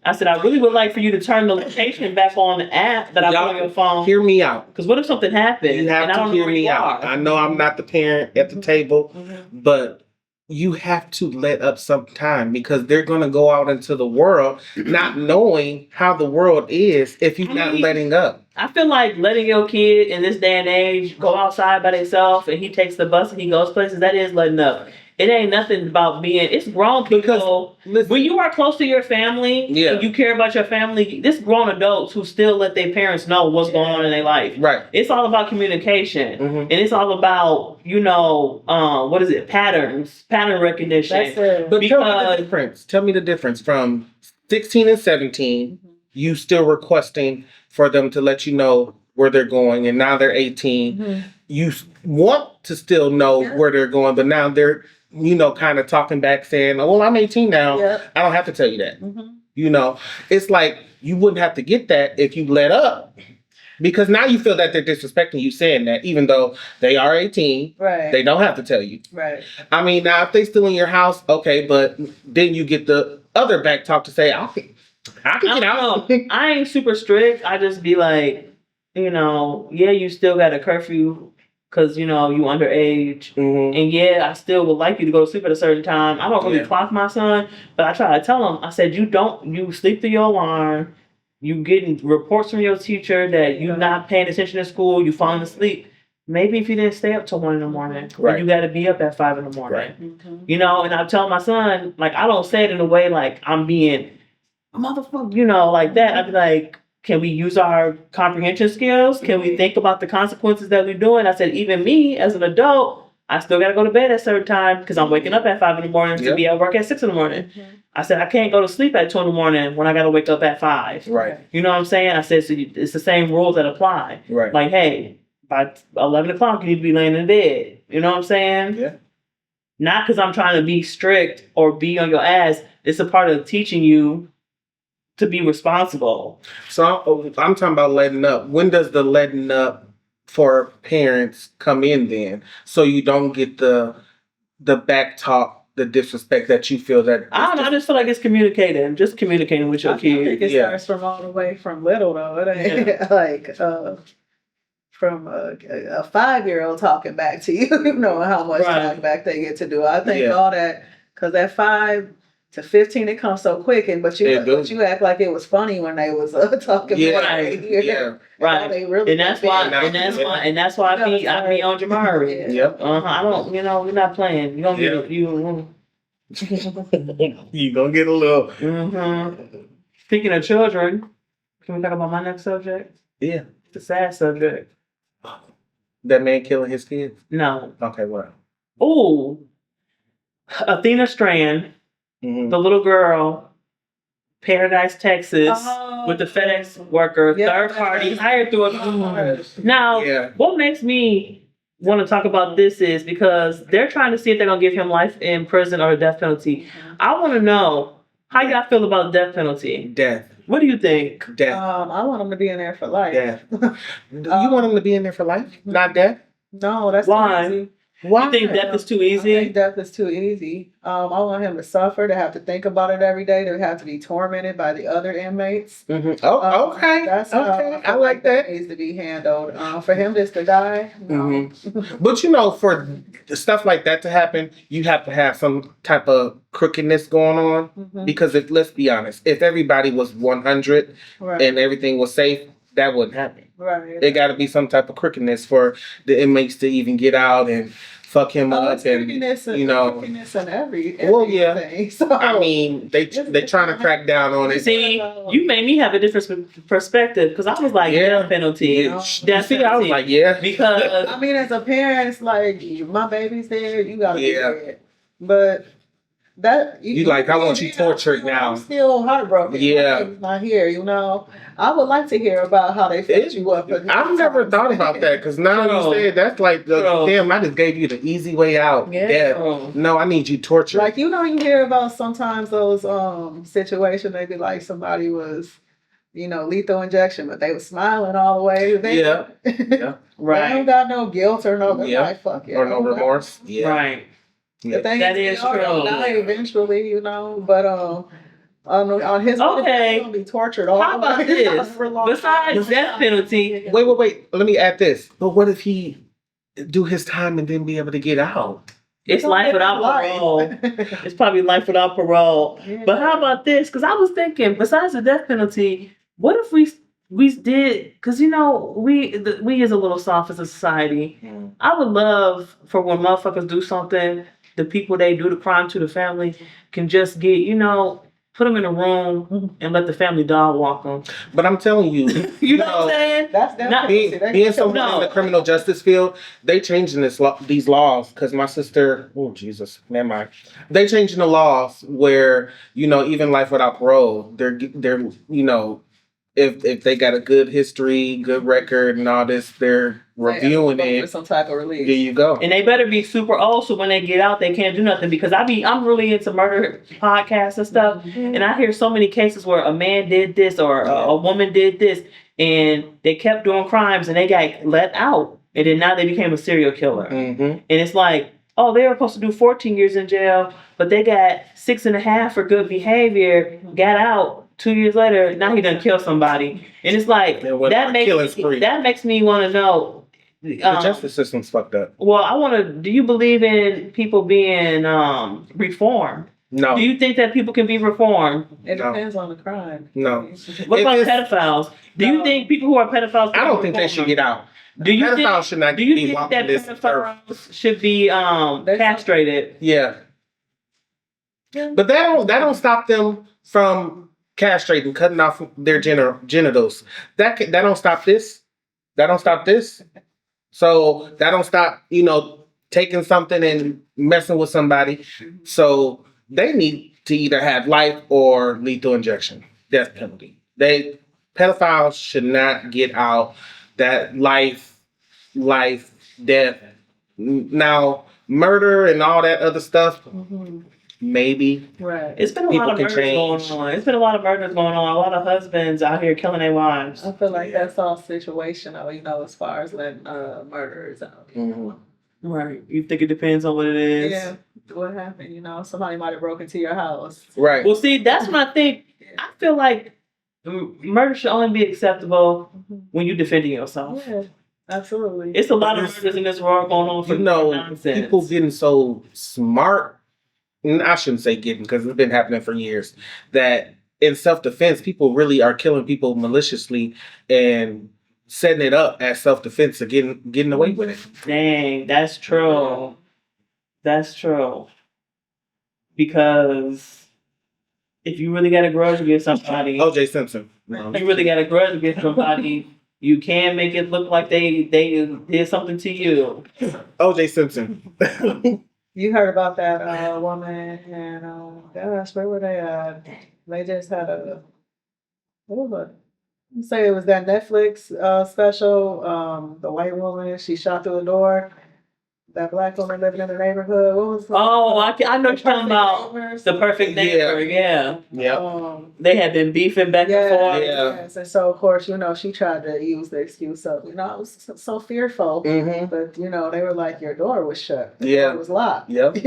I said, I really would like for you to turn the location back on the app that I put on your phone. Hear me out. Because what if something happened? You have to hear me out. I know I'm not the parent at the table, but you have to let up some time because they're going to go out into the world not knowing how the world is if you're not letting up. I feel like letting your kid in this day and age go outside by themselves and he takes the bus and he goes places, that is letting up. It ain't nothing about it's grown people. Because, when you are close to your family, and you care about your family, this grown adults who still let their parents know what's going on in their life. Right. It's all about communication. And it's all about, what is it? Pattern recognition. That's it. But tell me the difference from 16 and 17, you still requesting for them to let you know where they're going, and now they're 18. Mhm. You want to still know Yeah. where they're going, but now they're, kind of talking back saying, oh, well, I'm 18 now. Yep. I don't have to tell you that. Mhm. It's like you wouldn't have to get that if you let up, because now you feel that they're disrespecting you saying that, even though they are 18. Right. They don't have to tell you. Right. I mean, now if they still in your house, okay, but then you get the other back talk to say, I can I get don't out. know. I ain't super strict. I just be like, yeah, you still got a curfew because, you underage. Mhm. And yeah, I still would like you to go to sleep at a certain time. I don't really Yeah. clock my son, but I try to tell him, I said, you sleep through your alarm. You getting reports from your teacher that you're not paying attention in school, you falling asleep. Maybe if you didn't stay up till 1 in the morning, or Right. you got to be up at 5 in the morning. Right. Mhm. And I tell my son, like, I don't say it in a way like I'm being motherfucker, like that. I'd be like, can we use our comprehension skills? Can we think about the consequences that we're doing? I said, even me as an adult, I still got to go to bed at a certain time because I'm waking up at 5 in the morning to Yep. be at work at 6 in the morning. Mhm. I said, I can't go to sleep at 2 in the morning when I got to wake up at 5. Right. You know what I'm saying? I said, so it's the same rules that apply. Right. Like, hey, by 11 o'clock, you need to be laying in bed. You know what I'm saying? Yeah. Not because I'm trying to be strict or be on your ass. It's a part of teaching you to be responsible. So I'm talking about letting up. When does the letting up for parents come in then? So you don't get the back talk, the disrespect that you feel that. I don't know. I just feel like it's communicating. Just communicating with your I think kids. it Yeah. starts from all the way from little though. It ain't like from a 5-year-old talking back to you. You know how much Right. talk back they get to do. I think Yeah. all that because at 5 to 15 it comes so quick, but you act like it was funny when they was talking Yeah. back. Right. Yeah. Right. They really And that's why. Now- And that's why I be on Jamari. Yeah. Yep. I don't. We're not playing. You don't Yeah. get you. You gonna get a little. Speaking of children, can we talk about my next subject? Yeah. It's a sad subject. That man killing his kids. No. Okay. What? Ooh. Athena Strand, Mm-hmm. the little girl, Paradise, Texas, Oh. with the FedEx worker, Yeah. third party, hired through a. Now, Yeah. what makes me want to talk about this is because they're trying to see if they're going to give him life in prison or a death penalty. I want to know how y'all feel about death penalty. Death. What do you think? Death. I want them to be in there for life. Death. You want him to be in there for life, not death? No, that's Why? too easy. Why? You think death is too I think easy? death is too easy. I want him to suffer, to have to think about it every day, to have to be tormented by the other inmates. Mhm. Oh, okay. That's how Okay. I feel like that. needs to be handled. For him just to die, no. Mhm. But for stuff like that to happen, you have to have some type of crookedness going on. Mhm. Because let's be honest, if everybody was 100 Right, and everything was safe, that wouldn't happen. right. It got to be some type of crookedness for the inmates to even get out and fuck him Oh, up, it's and crookedness and crookedness and everything. Well, yeah. So, I mean, they trying to crack down on it. See, you made me have a different perspective because I was like, Yeah. death penalty. Yeah. Death See, I was penalty. like, yeah, Because I mean, as a parent, it's like my baby's there, you gotta Yeah. be there. But that You like, I want you tortured now. I'm still heartbroken. Yeah. My baby's not here. I would like to hear about how they fixed you up. I've never thought about that because now Bro. you said that's like Bro. damn. I just gave you the easy way out. Yeah. Death. Oh. No, I need you tortured. Like you hear about sometimes those situations. They be like somebody was, lethal injection, but they was smiling all the way. Yeah. Yeah. They don't right, got no guilt or no Yeah. like fuck it. Or no remorse. Yeah. right. Yeah. The thing That is, is we all true. die eventually, but on his Okay. he's gonna be tortured all How about this? for a long Besides time. death penalty, Wait. Let me add this. But what if he do his time and then be able to get out? it's Don't life get without life. parole. It's probably life without parole. Yeah. But how about this? Because I was thinking, besides the death penalty, what if we did? Because we is a little soft as a society. I would love for when motherfuckers do something, the people they do the crime to, the family, can just get put them in a room and let the family dog walk them. But I'm telling you, You know what I'm saying? That's Not- definitely being someone No. in the criminal justice field, they changing these laws because my sister, oh Jesus, never mind. They changing the laws where even life without parole, they're if they got a good history, good record, and all this, they're reviewing For it. some type of release. There you go. And they better be super old, so when they get out, they can't do nothing. Because I'm really into murder podcasts and stuff, and I hear so many cases where a man did this or a woman did this, and they kept doing crimes and they got let out, and then now they became a serial killer. And it's like, oh, they were supposed to do 14 years in jail, but they got 6.5 for good behavior, got out 2 years later, now he done killed somebody. And it's like, that makes me want to know. The justice system's fucked up. Well, do you believe in people being reformed? No. Do you think that people can be reformed? It depends on the crime. No. What about pedophiles? Do you think people who are pedophiles I don't think they should get out. Pedophiles should not do you be think walking that this pedophiles should be castrated? Yeah. But that don't stop them from castrating, cutting off their genitals. That don't stop this. That don't stop this. So that don't stop, taking something and messing with somebody. So they need to either have life or lethal injection, death penalty. Pedophiles should not get out. That life, death. Now, murder and all that other stuff, maybe. Right. It's been a lot of murders going on. It's been a lot of murders going on. A lot of husbands out here killing their wives. I feel like that's all situational, as far as letting murderers out. Right. You think it depends on what it is? Yeah. What happened? Somebody might have broken into your house. Right. Well, see, that's when I think, I feel like murder should only be acceptable when you're defending yourself. Yeah, absolutely. It's a lot of murders in this world going on for nonsense. People getting so smart. I shouldn't say getting, because it's been happening for years, that in self-defense, people really are killing people maliciously and setting it up as self-defense of getting away with it. Dang, that's true. That's true. Because if you really got a grudge against somebody, O.J. Simpson. If you really got a grudge against somebody, you can make it look like they did something to you. O.J. Simpson. You heard about that woman and gosh, where were they at? They just had what was it? Say it was that Netflix special. The white woman, she shot through the door. That black woman living in the neighborhood. What was? I know you're talking about The Perfect Neighbor. Yeah. They had been beefing back and forth. Yes. And so of course, she tried to use the excuse of, I was so fearful. But they were like, your door was shut. The door was locked. Yep.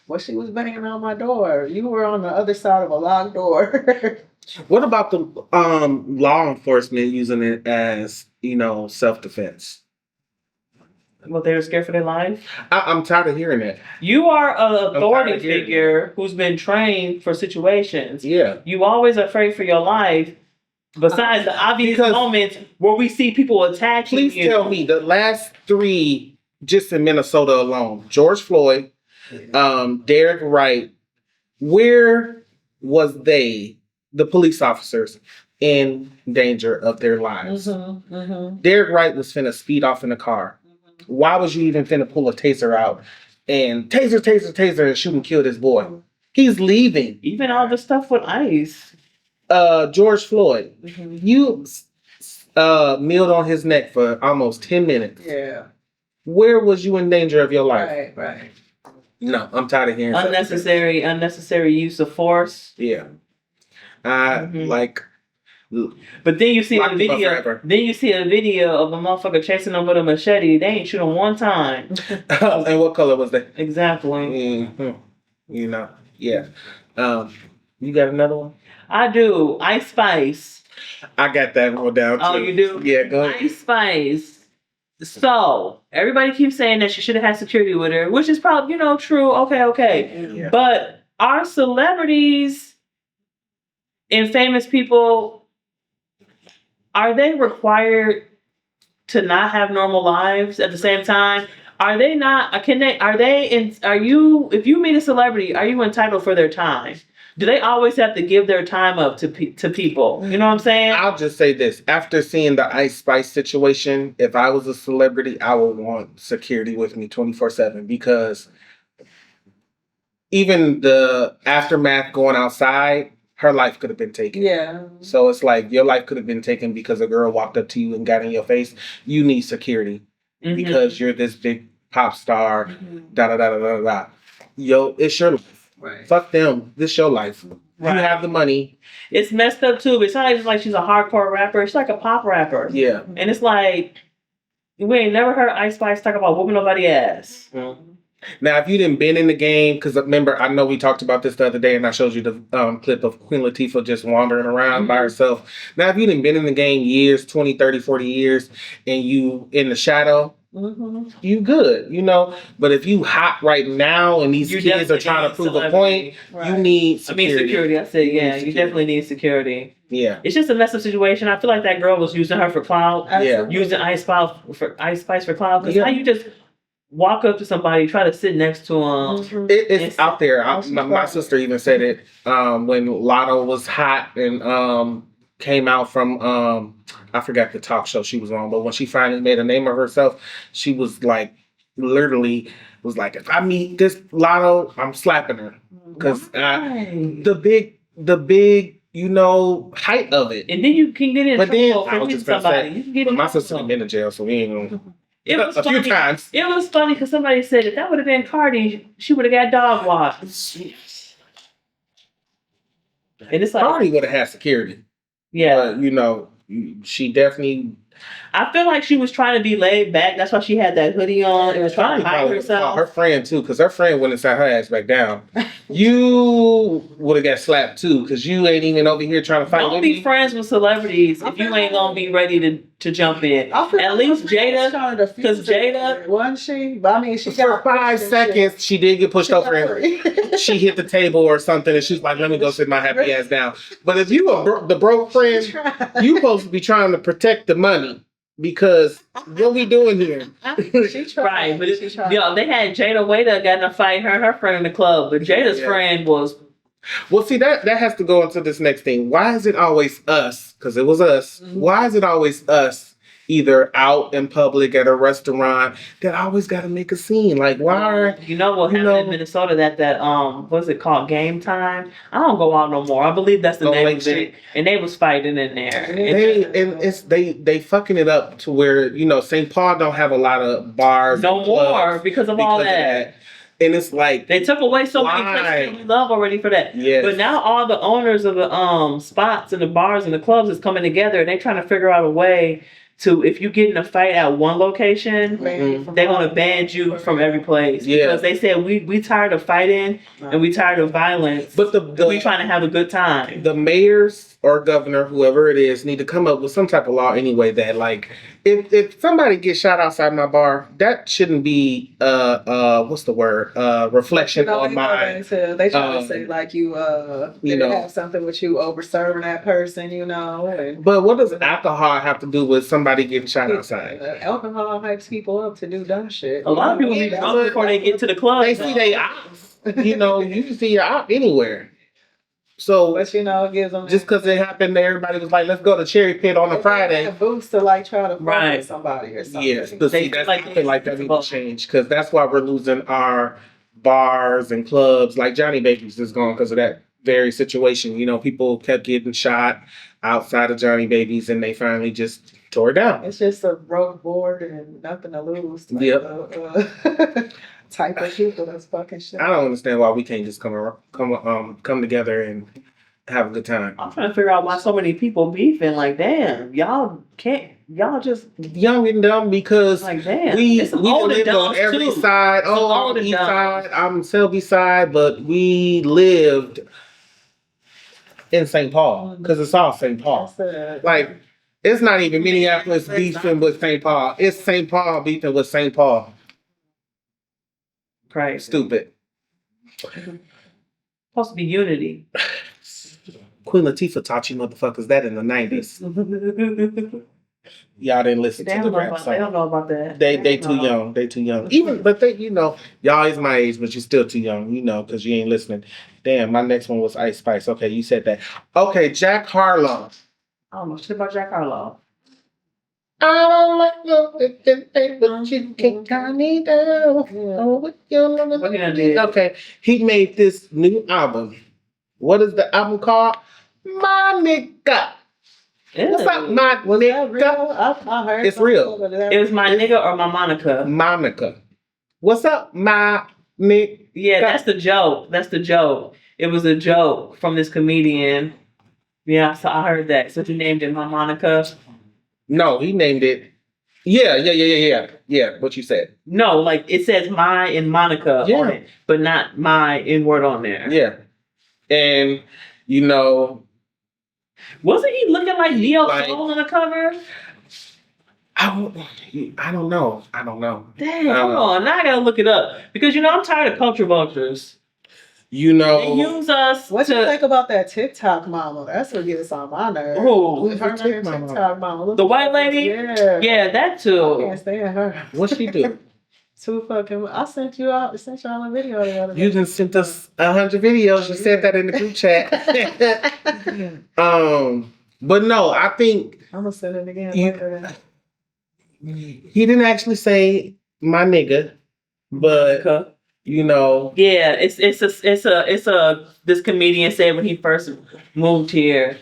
Well, she was banging on my door. You were on the other side of a locked door. What about the law enforcement using it as, self-defense? Well, they were scared for their life. I'm tired of hearing that. You are an authority figure who's been trained for situations. Yeah. You always afraid for your life. Besides the obvious moments where we see people attacking you. Please tell me the last 3 just in Minnesota alone. George Floyd, Derek Wright. Where was the police officers, in danger of their lives? Derek Wright was finna speed off in a car. Why was you even finna pull a taser out and taser and shoot and kill this boy? He's leaving. Even all the stuff with ICE. George Floyd, you milled on his neck for almost 10 minutes. Yeah. Where was you in danger of your life? Right. No, I'm tired of hearing unnecessary use of force. Yeah. But then you see a video. Then you see a video of a motherfucker chasing them with a machete. They ain't shoot him one time. And what color was they? Exactly. Yeah. You got another one? I do. Ice Spice. I got that one down too. Oh, you do? Yeah, go ahead. Ice Spice. So everybody keeps saying that she should have had security with her, which is probably true. Okay. Yeah. But are celebrities and famous people, are they required to not have normal lives at the same time? Are they not? If you meet a celebrity, are you entitled for their time? Do they always have to give their time up to people? You know what I'm saying? I'll just say this. After seeing the Ice Spice situation, if I was a celebrity, I would want security with me 24/7, because even the aftermath going outside, her life could have been taken. Yeah. So it's like your life could have been taken because a girl walked up to you and got in your face. You need security because you're this big pop star. Da da da da da da. Yo, it's your life. Right. Fuck them. This your life. Right. You have the money. It's messed up too. It's not even like she's a hardcore rapper. It's like a pop rapper. Yeah. And it's like we ain't never heard Ice Spice talk about whooping nobody's ass. Now, if you didn't been in the game, because remember, I know we talked about this the other day, and I showed you the clip of Queen Latifah just wandering around by herself. Now, if you didn't been in the game years, 20, 30, 40 years, and you in the shadow, you good, you know. But if you hot right now and these kids are trying to prove a point, you need security. Security. I said, yeah, you definitely need security. Yeah. It's just a messed up situation. I feel like that girl was using her for clout. Yeah. Using Ice Spice for clout. Because how you just walk up to somebody, try to sit next to them. It's out there. My sister even said it when Lotto was hot and came out from I forgot the talk show she was on, but when she finally made a name of herself, she was like literally was like, if I meet this Lotto, I'm slapping her because the big you know height of it. And then you can get in trouble for hitting somebody. My sister been in jail, so we ain't gonna. It was a funny. few times. It was funny because somebody said if that would have been Cardi, she would have got dog washed. And it's like Cardi would have had security. Yeah, you know, she definitely. I feel like she was trying to be laid back. That's why she had that hoodie on and was trying to hide herself. Her friend too, because her friend went inside her ass back down. You would have got slapped too, because you ain't even over here trying to fight. Don't be friends with celebrities if you ain't gonna be ready to jump in. At least Jada, because Jada wasn't she? But I mean, she for 5 seconds she did get pushed over and she hit the table or something, and she's like, "Let me go sit my happy ass down." But if you the broke friend, you supposed to be trying to protect the money. Because what we doing here? She tried. Right, but they had Jada Waiter got in a fight, her and her friend in the club, but Jada's friend was. Well, see that has to go into this next thing. Why is it always us? Because it was us. Why is it always us? Either out in public at a restaurant that always got to make a scene. Like why? You know what happened in Minnesota? That what's it called? Game Time. I don't go out no more. I believe that's the name of it. And they was fighting in there. They fucking it up to where St. Paul don't have a lot of bars. No more because of all that. And it's like they took away so many places that we love already for that. Yes. But now all the owners of the spots and the bars and the clubs is coming together and they trying to figure out a way to, if you get in a fight at one location, they're gonna ban you from every place. Yeah. Because they said we tired of fighting and we tired of violence. But we trying to have a good time. The mayors or governor, whoever it is, need to come up with some type of law anyway that like if somebody gets shot outside my bar, that shouldn't be what's the word? Reflection on my they try to say like you have something with you over serving that person, But what does alcohol have to do with somebody getting shot outside? Alcohol hypes people up to do dumb shit. A lot of people be drunk before they get to the club. They see they ops. You can see your op anywhere. So, but it gives them just because it happened, everybody was like, "Let's go to Cherry Pit on a Friday." A boost to like try to find somebody or something. Yes, but see, that's like that need to change because that's why we're losing our bars and clubs. Like Johnny Babies is gone because of that very situation. People kept getting shot outside of Johnny Babies, and they finally just tore it down. It's just a broke board and nothing to lose. Type of people that's fucking shit. I don't understand why we can't just come together and have a good time. I'm trying to figure out why so many people beefing. Like, damn, y'all just young and dumb because like, damn, we lived on every side. I'm east side, I'm Selby side, but we lived in St. Paul because it's all St. Paul. Like, it's not even Minneapolis beefing with St. Paul. It's St. Paul beefing with St. Paul. Right. Stupid. Supposed to be unity. Queen Latifah taught you motherfuckers that in the 90s. Y'all didn't listen to the rap song. They don't know about that. They too young. They too young. Even, but y'all is my age, but you're still too young, because you ain't listening. Damn, my next one was Ice Spice. Okay, you said that. Okay, Jack Harlow. I don't know shit about Jack Harlow. I don't like no but you can't calm me down. Oh, what you did? Okay, he made this new album What is the album called? My nigga. What's up, my Was that real? nigga? I heard It's something, real. but that It was my nigga or my Monica. Monica. What's up, my nigga? Yeah, that's the joke. That's the joke. It was a joke from this comedian. Yeah, so I heard that. So he named it my Monica. No, he named it. Yeah. What you said? No, like it says my and Monica Yeah. on it, but not my N word on there. Yeah, and you know, Wasn't he looking like Neo Like- Soul on the cover? I don't know. Dang, hold on. Now I gotta look it up because I'm tired of culture vultures. You They know, use us What to you think about that TikTok mama? That's what gets on my nerves. Who? Her Who's the name TikTok TikTok mama. Look The at white her. lady? Yeah. Yeah, that I too. can't stand her. what she do? Too fucking. I sent y'all a video the other day. You done sent us 100 videos. You said that in the group chat. But no, I think I'm gonna send it again You- later. he didn't actually say my nigga, but Okay. yeah, it's a this comedian said when he first moved here,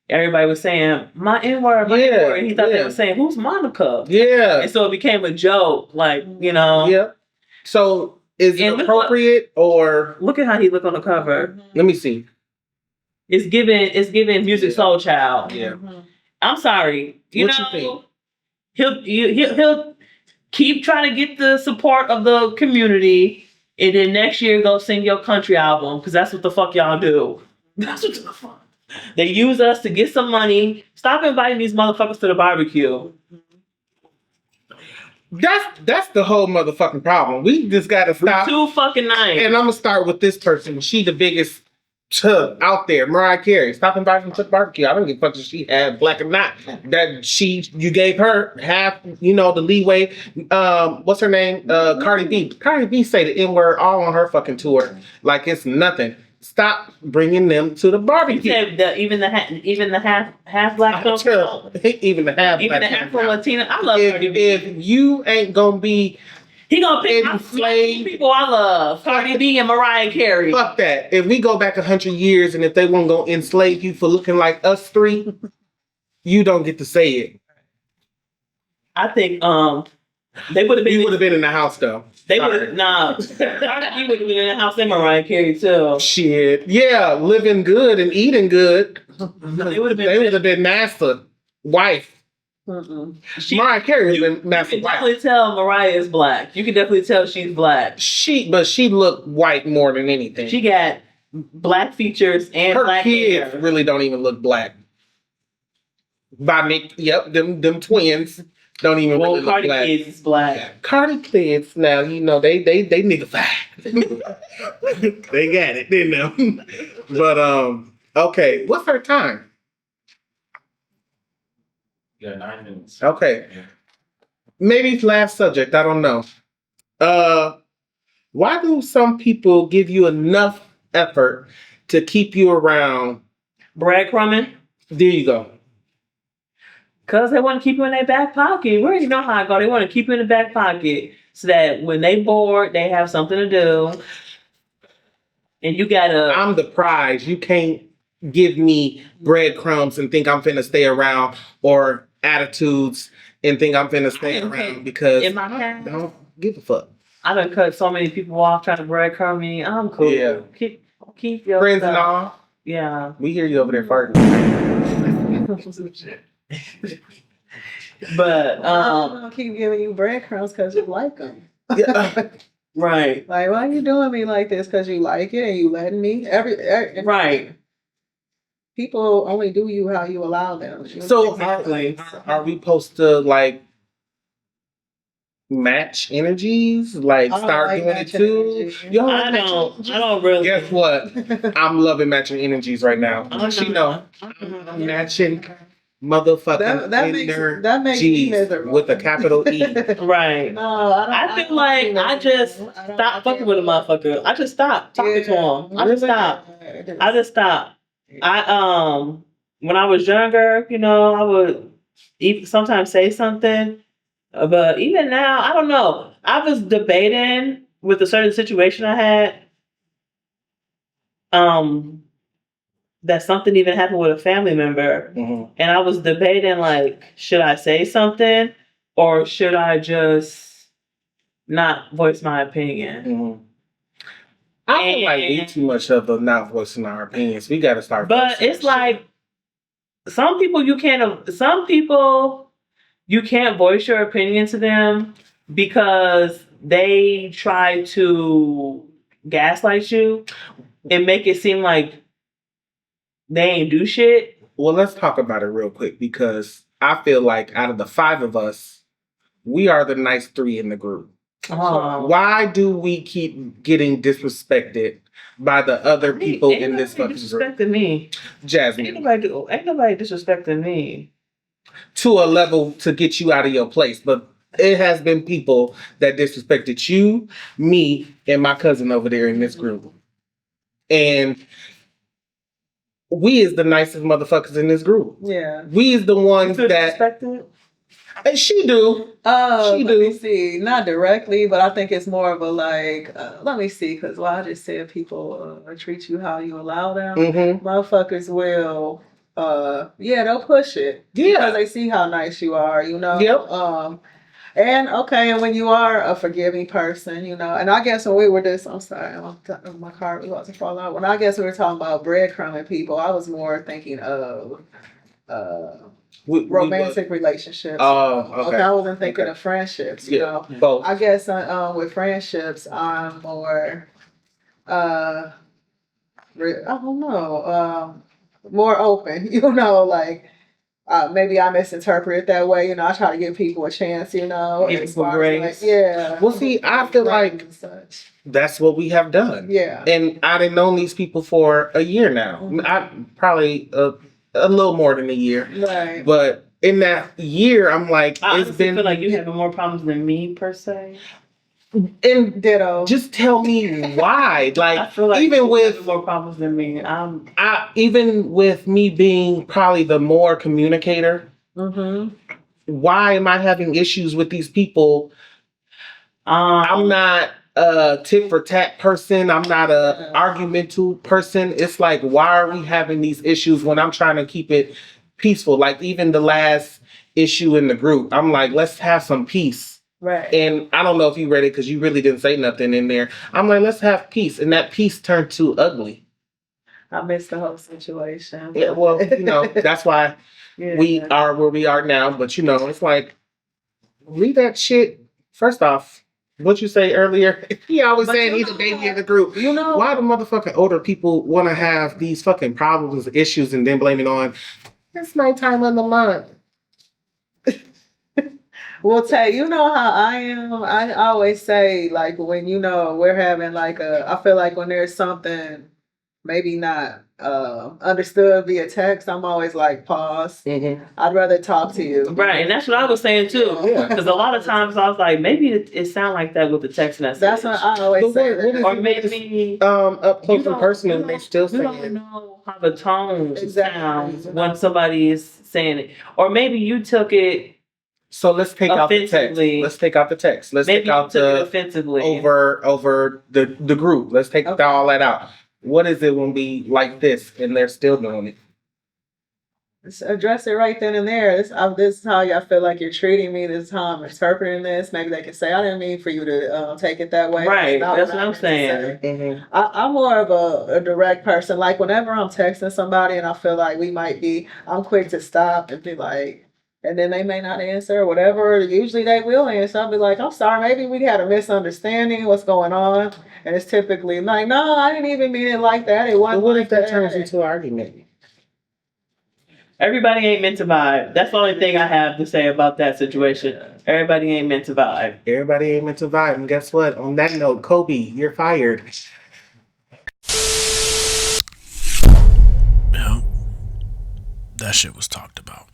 everybody was saying my N word, my Yeah, N word. He thought they yeah. were saying who's Monica, yeah. and so it became a joke. Like So is And it look appropriate or look at how he look on the cover. let me see? It's giving music Yeah. soul child. Yeah. Mhm. I'm sorry, What you think? he'll keep trying to get the support of the community, and then next year go sing your country album because that's what the fuck y'all do. That's what the fuck. They use us to get some money. Stop inviting these motherfuckers to the barbecue. That's the whole motherfucking problem. We just gotta stop. Too fucking nice. And I'm gonna start with this person. She the biggest tub out there, Mariah Carey. Stop inviting her to the barbecue. I don't give a fuck if she had black or not. You gave her half, the leeway. What's her name? Cardi B. Cardi B say the N word all on her fucking tour, like it's nothing. Stop bringing them to the You barbecue. said even the half black couple, Even the half. even the black Afro people. Latina. I love Cardi B. If you ain't gonna be He gonna pick my enslaved- people I love, Cardi B and Mariah Carey. fuck that. If we go back 100 years and if they won't go enslave you for looking like us three, you don't get to say it. I think they would have You been. would have been in the house though. They Sorry. would have Cardi B would have been in the house and Mariah Carey too. Shit. Yeah, living good and eating good. They would have They would been. have been master wife. Mm-mm. Mariah Carey would You have been master can wife. definitely tell Mariah is black. You can definitely tell she's black. But she looked white more than anything. She got black features and Her black kids hair. really don't even look black. By Nick, yep, them twins don't even Well, really look Cardi black. kids is black. Cardi kids now, they niggified. They got it, didn't they? But okay, what's her time? Yeah, 9 minutes. Okay. Yeah. Maybe last subject, I don't know. Why do some people give you enough effort to keep you around? Breadcrumbing. There you go. Because they want to keep you in their back pocket. We already know how I go. They want to keep you in the back pocket so that when they bored, they have something to do. And you gotta. I'm the prize. You can't give me breadcrumbs and think I'm finna stay around, or attitudes and think I'm finna stay around because In my I past, don't give a fuck. I done cut so many people off trying to breadcrumb me. I'm cool. Yeah. Keep your Friends and stuff. all, Yeah. we hear you over there farting. But I'm gonna keep giving you breadcrumbs because you like them. Yeah. right. Like, why you doing me like this? Because you like it and you letting me. Right. People only do you how you allow them. So Exactly. are we supposed to like match energies? Like I don't start like doing it matching too? energies. You don't I like matching don't energies? I don't really Guess what? I'm loving matching energies right now. I'm She not. know. I'm matching motherfucking that makes me energies miserable. with a capital E. Right. No, I feel like I just stop fucking with a motherfucker. I just stop talking to him. I just stop. I just stop. I when I was younger, I would even sometimes say something, but even now, I don't know. I was debating with a certain situation I had. that something even happened with a family member, and I was debating like, should I say something or should I just not voice my opinion? I feel like we too much of the not voicing our opinions. We got to start. But it's like some people you can't voice your opinion to them because they try to gaslight you and make it seem like they ain't do shit. Well, let's talk about it real quick because I feel like out of the 5 of us, we are the nice 3 in the group. Why do we keep getting disrespected by the other people in this fucking group? Disrespecting me, Jasmine. Ain't nobody disrespecting me to a level to get you out of your place, but it has been people that disrespected you, me, and my cousin over there in this group, and we is the nicest motherfuckers in this group. Yeah, we is the ones that disrespected. And she do. Let me see. Not directly, but I think it's more of a like, let me see, because I just said people treat you how you allow them. Motherfuckers will, they'll push it. Yeah. Because they see how nice you are, you know? Yep. And when you are a forgiving person, you know, and I guess when we were I'm sorry, my car was about to fall out. When I guess we were talking about breadcrumbing people, I was more thinking of, romantic relationships. Oh, okay. I wasn't thinking of friendships. You know, both. I guess with friendships, I'm more, I don't know, more open. You know, like maybe I misinterpret it that way. You know, I try to give people a chance. You know, give people grace. Like, yeah. Well, see, I feel like that's what we have done. Yeah. And I done known these people for a year now. I probably. A little more than a year, right? But in that year, I'm like, I feel like you having more problems than me per se. And ditto. Just tell me why. Like, I feel like even with more problems than me, even with me being probably the more communicator, why am I having issues with these people? I'm not a tit for tat person. I'm not a argumental person. It's like, why are we having these issues when I'm trying to keep it peaceful? Like even the last issue in the group, I'm like, let's have some peace. Right. And I don't know if you read it because you really didn't say nothing in there. I'm like, let's have peace. And that peace turned to ugly. I missed the whole situation. Yeah, well, you know, that's why we are where we are now. But, you know, it's like, leave that shit. First off, what you say earlier, he always saying he's a baby in the group. You know, why do motherfucking older people want to have these fucking problems, issues, and then blame it on, it's my time of the month. Well, Tay, you know how I am. I always say, like, when, you know, we're having like I feel like when there's something maybe not understood via text, I'm always like, pause. I'd rather talk to you. Right, and that's what I was saying too. Because a lot of times I was like, maybe it sound like that with the text message. That's what I always say. Or maybe up close and personal, they still say it. You don't know how the tone sounds when somebody is saying it. Or maybe you took it. So let's take out the text. Let's take out the text. Let's take out the offensively over the group. Let's take all that out. What is it when we like this and they're still doing it? Just address it right then and there. This is how I feel like you're treating me. This is how I'm interpreting this. Maybe they can say, I didn't mean for you to take it that way. Right. That's what I'm saying. I'm more of a direct person. Like whenever I'm texting somebody and I feel like I'm quick to stop and be like, and then they may not answer or whatever. Usually they will answer. I'll be like, I'm sorry, maybe we had a misunderstanding. What's going on? And it's typically like, no, I didn't even mean it like that. It wasn't. What if that turns into an argument? Everybody ain't meant to vibe. That's the only thing I have to say about that situation. Everybody ain't meant to vibe. Everybody ain't meant to vibe. And guess what? On that note, Coby, you're fired. Yeah, that shit was talked about.